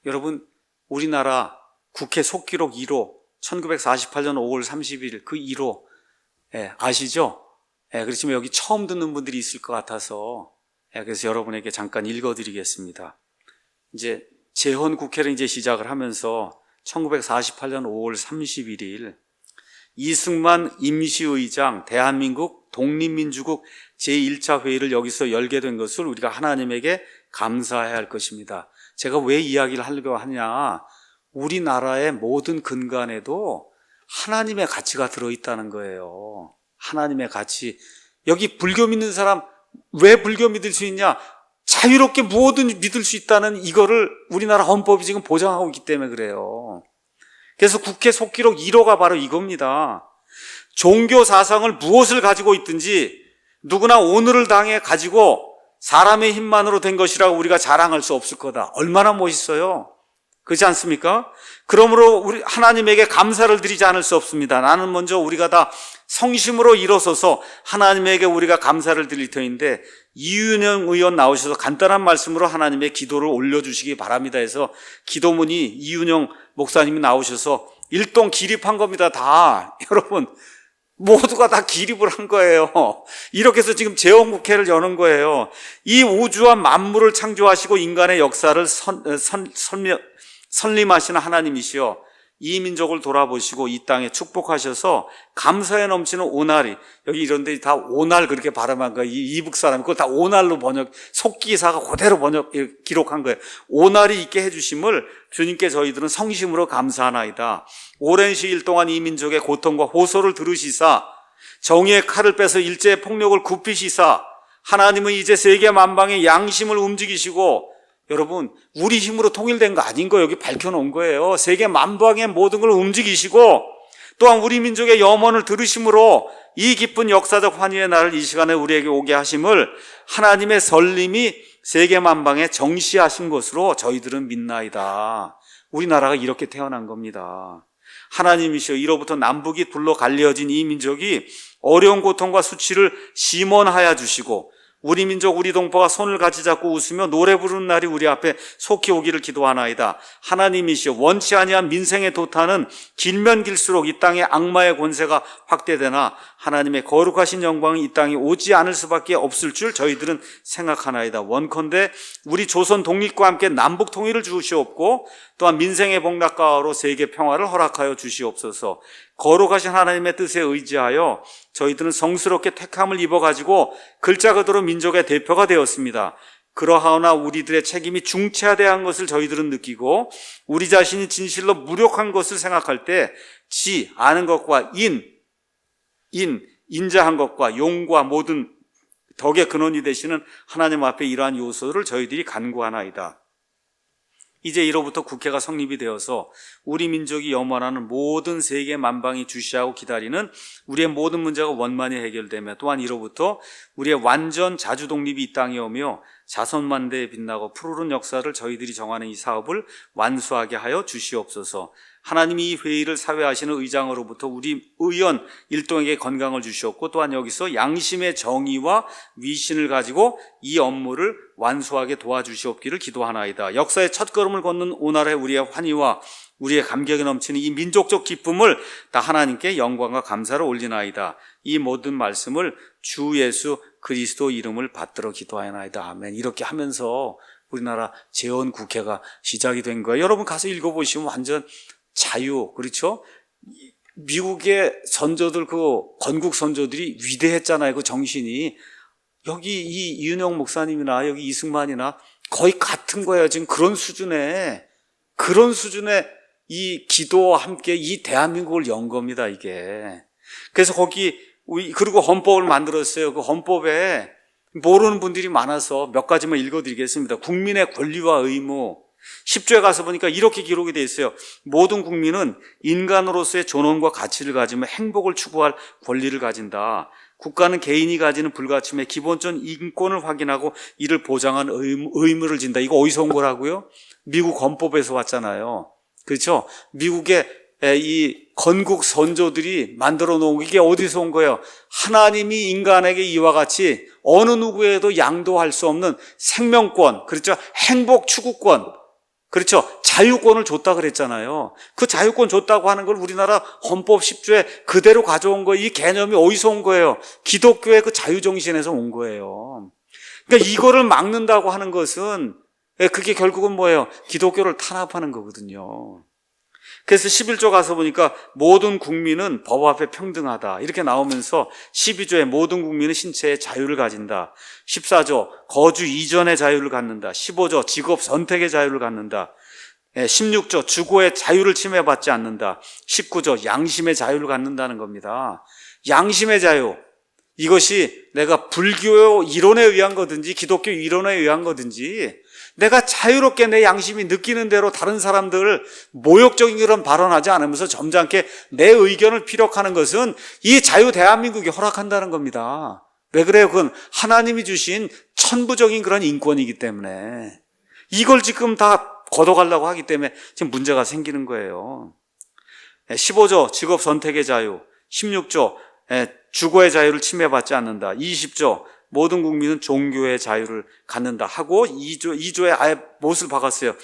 여러분, 우리나라 국회 속기록 1호 1948년 5월 31일 그 1호 아시죠? 그렇지만 여기 처음 듣는 분들이 있을 것 같아서 그래서 여러분에게 잠깐 읽어드리겠습니다. 이제 재헌국회를 이제 시작을 하면서 1948년 5월 31일 이승만 임시의장 대한민국 독립민주국 제1차 회의를 여기서 열게 된 것을 우리가 하나님에게 감사해야 할 것입니다. 제가 왜 이야기를 하려고 하냐, 우리나라의 모든 근간에도 하나님의 가치가 들어있다는 거예요. 하나님의 가치. 여기 불교 믿는 사람 왜 불교 믿을 수 있냐? 자유롭게 무엇든 믿을 수 있다는 이거를 우리나라 헌법이 지금 보장하고 있기 때문에 그래요. 그래서 국회 속기록 1호가 바로 이겁니다. 종교 사상을 무엇을 가지고 있든지 누구나 오늘을 당해 가지고 사람의 힘만으로 된 것이라고 우리가 자랑할 수 없을 거다. 얼마나 멋있어요. 그렇지 않습니까? 그러므로 우리 하나님에게 감사를 드리지 않을 수 없습니다. 나는 먼저 우리가 다 성심으로 일어서서 하나님에게 우리가 감사를 드릴 터인데, 이윤영 의원 나오셔서 간단한 말씀으로 하나님의 기도를 올려주시기 바랍니다 해서 기도문이 이윤영 목사님이 나오셔서 일동 기립한 겁니다. 다 여러분 모두가 다 기립을 한 거예요. 이렇게 해서 지금 재헌국회를 여는 거예요. 이 우주와 만물을 창조하시고 인간의 역사를 선림하시는 하나님이시여, 이 민족을 돌아보시고 이 땅에 축복하셔서 감사에 넘치는 오날이, 여기 이런 데 다 오날 그렇게 발음한 거예요. 이북 사람이 그걸 다 오날로 속기사가 그대로 기록한 거예요. 오날이 있게 해주심을 주님께 저희들은 성심으로 감사하나이다. 오랜 시일 동안 이 민족의 고통과 호소를 들으시사 정의의 칼을 빼서 일제의 폭력을 굽히시사 하나님은 이제 세계 만방의 양심을 움직이시고, 여러분 우리 힘으로 통일된 거 아닌 거 여기 밝혀놓은 거예요. 세계 만방의 모든 걸 움직이시고 또한 우리 민족의 염원을 들으심으로 이 기쁜 역사적 환희의 날을 이 시간에 우리에게 오게 하심을 하나님의 설림이 세계 만방에 정시하신 것으로 저희들은 믿나이다. 우리나라가 이렇게 태어난 겁니다. 하나님이시여, 이로부터 남북이 둘로 갈려진 이 민족이 어려운 고통과 수치를 심원하여 주시고 우리 민족 우리 동포가 손을 같이 잡고 웃으며 노래 부르는 날이 우리 앞에 속히 오기를 기도하나이다. 하나님이시여, 원치 아니한 민생의 도탄은 길면 길수록 이 땅의 악마의 권세가 확대되나 하나님의 거룩하신 영광이 이 땅에 오지 않을 수밖에 없을 줄 저희들은 생각하나이다. 원컨대 우리 조선 독립과 함께 남북 통일을 주시옵고 또한 민생의 복락가로 세계 평화를 허락하여 주시옵소서. 거룩하신 하나님의 뜻에 의지하여 저희들은 성스럽게 택함을 입어가지고 글자 그대로 민족의 대표가 되었습니다. 그러하오나 우리들의 책임이 중차대한 것을 저희들은 느끼고 우리 자신이 진실로 무력한 것을 생각할 때 지 아는 것과 인자한 것과 용과 모든 덕의 근원이 되시는 하나님 앞에 이러한 요소를 저희들이 간구하나이다. 이제 이로부터 국회가 성립이 되어서 우리 민족이 염원하는 모든 세계 만방이 주시하고 기다리는 우리의 모든 문제가 원만히 해결되며 또한 이로부터 우리의 완전 자주 독립이 이 땅에 오며 자선만대에 빛나고 푸르른 역사를 저희들이 정하는 이 사업을 완수하게 하여 주시옵소서. 하나님이 이 회의를 사회하시는 의장으로부터 우리 의원 일동에게 건강을 주시옵고 또한 여기서 양심의 정의와 위신을 가지고 이 업무를 완수하게 도와주시옵기를 기도하나이다. 역사의 첫걸음을 걷는 오늘의 우리의 환희와 우리의 감격이 넘치는 이 민족적 기쁨을 다 하나님께 영광과 감사를 올리나이다. 이 모든 말씀을 주 예수 그리스도 이름을 받들어 기도하나이다. 아멘. 이렇게 하면서 우리나라 재헌국회가 시작이 된 거예요. 여러분 가서 읽어보시면 완전 자유, 그렇죠? 미국의 선조들, 그 건국 선조들이 위대했잖아요. 그 정신이. 여기 이 이윤영 목사님이나 여기 이승만이나 거의 같은 거예요. 지금 그런 수준의 이 기도와 함께 이 대한민국을 연 겁니다, 이게. 그래서 거기, 그리고 헌법을 만들었어요. 그 헌법에 모르는 분들이 많아서 몇 가지만 읽어드리겠습니다. 국민의 권리와 의무. 10조에 가서 보니까 이렇게 기록이 되어 있어요. 모든 국민은 인간으로서의 존엄과 가치를 가지며 행복을 추구할 권리를 가진다. 국가는 개인이 가지는 불가침의 기본적 인권을 확인하고 이를 보장한 의무를 진다. 이거 어디서 온 거라고요? 미국 헌법에서 왔잖아요. 그렇죠? 미국의 이 건국 선조들이 만들어 놓은 이게 어디서 온 거예요? 하나님이 인간에게 이와 같이 어느 누구에도 양도할 수 없는 생명권, 그렇죠? 행복 추구권, 그렇죠? 자유권을 줬다 그랬잖아요. 그 자유권 줬다고 하는 걸 우리나라 헌법 10조에 그대로 가져온 거예요. 이 개념이 어디서 온 거예요? 기독교의 그 자유정신에서 온 거예요. 그러니까 이거를 막는다고 하는 것은 그게 결국은 뭐예요? 기독교를 탄압하는 거거든요. 그래서 11조 가서 보니까 모든 국민은 법 앞에 평등하다 이렇게 나오면서 12조에 모든 국민은 신체의 자유를 가진다. 14조 거주 이전의 자유를 갖는다. 15조 직업 선택의 자유를 갖는다. 16조 주거의 자유를 침해받지 않는다. 19조 양심의 자유를 갖는다는 겁니다. 양심의 자유, 이것이 내가 불교 이론에 의한 거든지 기독교 이론에 의한 거든지 내가 자유롭게 내 양심이 느끼는 대로 다른 사람들을 모욕적인 그런 발언하지 않으면서 점잖게 내 의견을 피력하는 것은 이 자유 대한민국이 허락한다는 겁니다. 왜 그래요? 그건 하나님이 주신 천부적인 그런 인권이기 때문에 이걸 지금 다 걷어가려고 하기 때문에 지금 문제가 생기는 거예요. 15조 직업 선택의 자유, 16조 주거의 자유를 침해받지 않는다. 20조 모든 국민은 종교의 자유를 갖는다 하고 2조에 아예 못을 박았어요.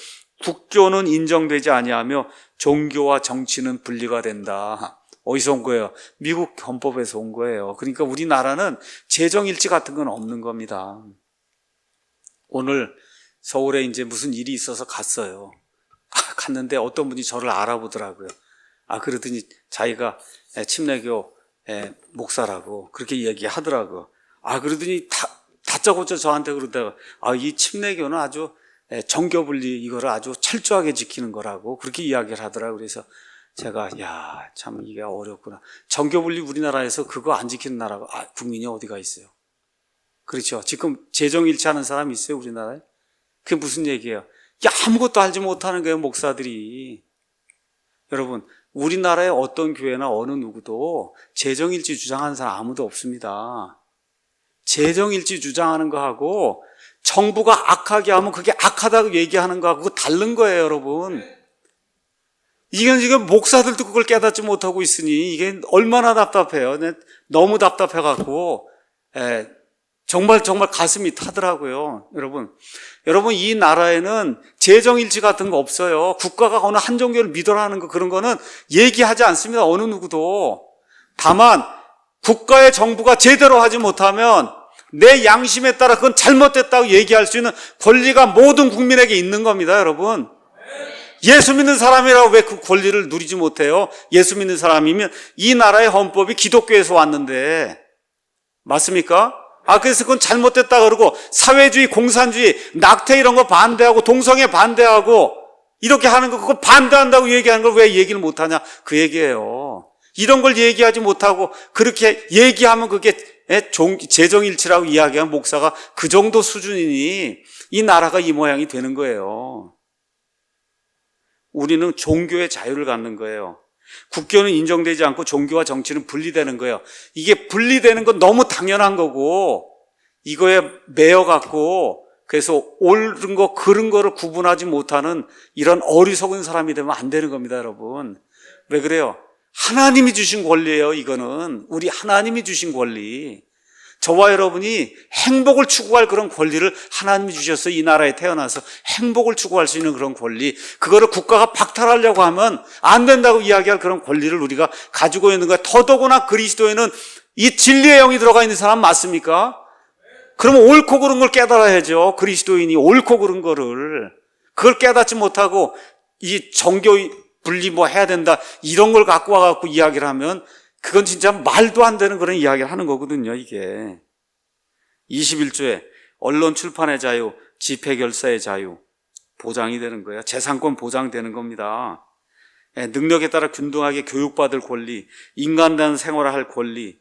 국교는 인정되지 아니하며 종교와 정치는 분리가 된다. 어디서 온 거예요? 미국 헌법에서 온 거예요. 그러니까 우리나라는 재정일치 같은 건 없는 겁니다. 오늘 서울에 이제 무슨 일이 있어서 갔어요. 갔는데 어떤 분이 저를 알아보더라고요. 그러더니 자기가 침례교 목사라고 그렇게 얘기하더라고요. 그러더니 다짜고짜 저한테 그러다가 이 침례교는 아주 정교분리 이거를 아주 철저하게 지키는 거라고 그렇게 이야기를 하더라고요. 그래서 제가 참 이게 어렵구나. 정교분리 우리나라에서 그거 안 지키는 나라가 국민이 어디가 있어요? 그렇죠. 지금 재정일치하는 사람이 있어요, 우리나라에? 그게 무슨 얘기예요? 아무것도 알지 못하는 거예요, 목사들이. 여러분, 우리나라의 어떤 교회나 어느 누구도 재정일치 주장하는 사람 아무도 없습니다. 재정일치 주장하는 거하고 정부가 악하게 하면 그게 악하다고 얘기하는 거하고 그거 다른 거예요, 여러분. 이건 지금 목사들도 그걸 깨닫지 못하고 있으니 이게 얼마나 답답해요. 너무 답답해갖고 정말 가슴이 타더라고요. 여러분 이 나라에는 재정일치 같은 거 없어요. 국가가 어느 한 종교를 믿으라는 거 그런 거는 얘기하지 않습니다. 어느 누구도. 다만 국가의 정부가 제대로 하지 못하면 내 양심에 따라 그건 잘못됐다고 얘기할 수 있는 권리가 모든 국민에게 있는 겁니다, 여러분. 예수 믿는 사람이라고 왜 그 권리를 누리지 못해요? 예수 믿는 사람이면 이 나라의 헌법이 기독교에서 왔는데 맞습니까? 그래서 그건 잘못됐다 그러고 사회주의, 공산주의, 낙태 이런 거 반대하고 동성애 반대하고 이렇게 하는 거 그거 반대한다고 얘기하는 걸 왜 얘기를 못하냐 그 얘기예요. 이런 걸 얘기하지 못하고 그렇게 얘기하면 그게 재정일치라고 이야기한 목사가 그 정도 수준이니 이 나라가 이 모양이 되는 거예요. 우리는 종교의 자유를 갖는 거예요. 국교는 인정되지 않고 종교와 정치는 분리되는 거예요. 이게 분리되는 건 너무 당연한 거고 이거에 매여갖고 그래서 옳은 거 그른 거를 구분하지 못하는 이런 어리석은 사람이 되면 안 되는 겁니다, 여러분. 왜 그래요? 하나님이 주신 권리예요, 이거는. 우리 하나님이 주신 권리. 저와 여러분이 행복을 추구할 그런 권리를 하나님이 주셨어요. 이 나라에 태어나서 행복을 추구할 수 있는 그런 권리. 그거를 국가가 박탈하려고 하면 안 된다고 이야기할 그런 권리를 우리가 가지고 있는 거야. 더더구나 그리스도에는 이 진리의 영이 들어가 있는 사람 맞습니까? 그러면 옳고 그른 걸 깨달아야죠. 그리스도인이 옳고 그른 거를. 그걸 깨닫지 못하고 이 정교 분리 해야 된다 이런 걸 갖고 와갖고 이야기를 하면 그건 진짜 말도 안 되는 그런 이야기를 하는 거거든요, 이게. 21조에 언론 출판의 자유, 집회 결사의 자유 보장이 되는 거예요. 재산권 보장되는 겁니다. 능력에 따라 균등하게 교육받을 권리, 인간다운 생활을 할 권리.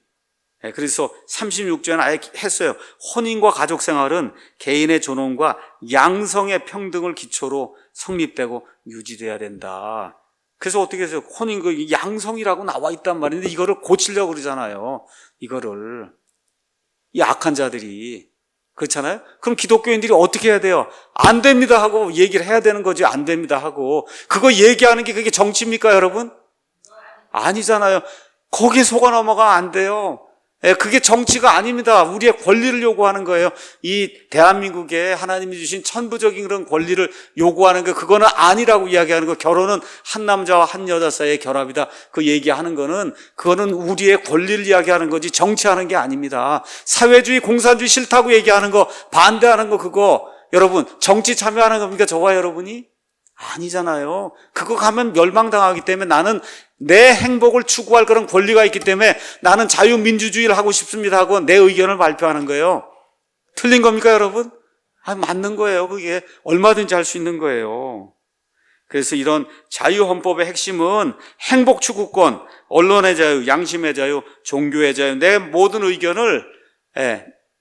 그래서 36조에는 아예 했어요. 혼인과 가족 생활은 개인의 존엄과 양성의 평등을 기초로 성립되고 유지돼야 된다. 그래서 어떻게 해서 혼인 그 양성이라고 나와 있단 말인데 이거를 고치려고 그러잖아요. 이거를 이 악한 자들이 그렇잖아요. 그럼 기독교인들이 어떻게 해야 돼요? 안 됩니다 하고 얘기를 해야 되는 거지. 안 됩니다 하고 그거 얘기하는 게 그게 정치입니까, 여러분? 아니잖아요. 거기에 속아 넘어가 안 돼요. 예, 그게 정치가 아닙니다. 우리의 권리를 요구하는 거예요. 이 대한민국에 하나님이 주신 천부적인 그런 권리를 요구하는 거, 그거는 아니라고 이야기하는 거. 결혼은 한 남자와 한 여자 사이의 결합이다. 그 얘기하는 거는, 그거는 우리의 권리를 이야기하는 거지 정치하는 게 아닙니다. 사회주의, 공산주의 싫다고 얘기하는 거, 반대하는 거, 그거 여러분 정치 참여하는 겁니까? 저와 여러분이? 아니잖아요. 그거 가면 멸망당하기 때문에 나는 내 행복을 추구할 그런 권리가 있기 때문에 나는 자유민주주의를 하고 싶습니다 하고 내 의견을 발표하는 거예요. 틀린 겁니까, 여러분? 맞는 거예요. 그게 얼마든지 할 수 있는 거예요. 그래서 이런 자유헌법의 핵심은 행복 추구권, 언론의 자유, 양심의 자유, 종교의 자유, 내 모든 의견을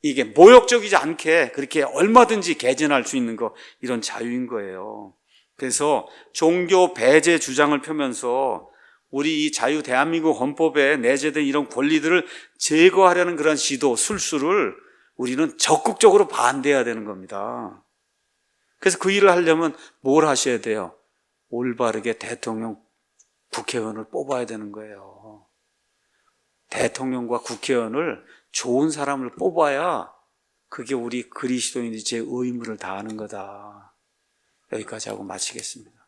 이게 모욕적이지 않게 그렇게 얼마든지 개진할 수 있는 거, 이런 자유인 거예요. 그래서 종교 배제 주장을 펴면서 우리 이 자유 대한민국 헌법에 내재된 이런 권리들을 제거하려는 그런 시도, 술수를 우리는 적극적으로 반대해야 되는 겁니다. 그래서 그 일을 하려면 뭘 하셔야 돼요? 올바르게 대통령, 국회의원을 뽑아야 되는 거예요. 대통령과 국회의원을 좋은 사람을 뽑아야 그게 우리 그리스도인이 제 의무를 다하는 거다. 여기까지 하고 마치겠습니다.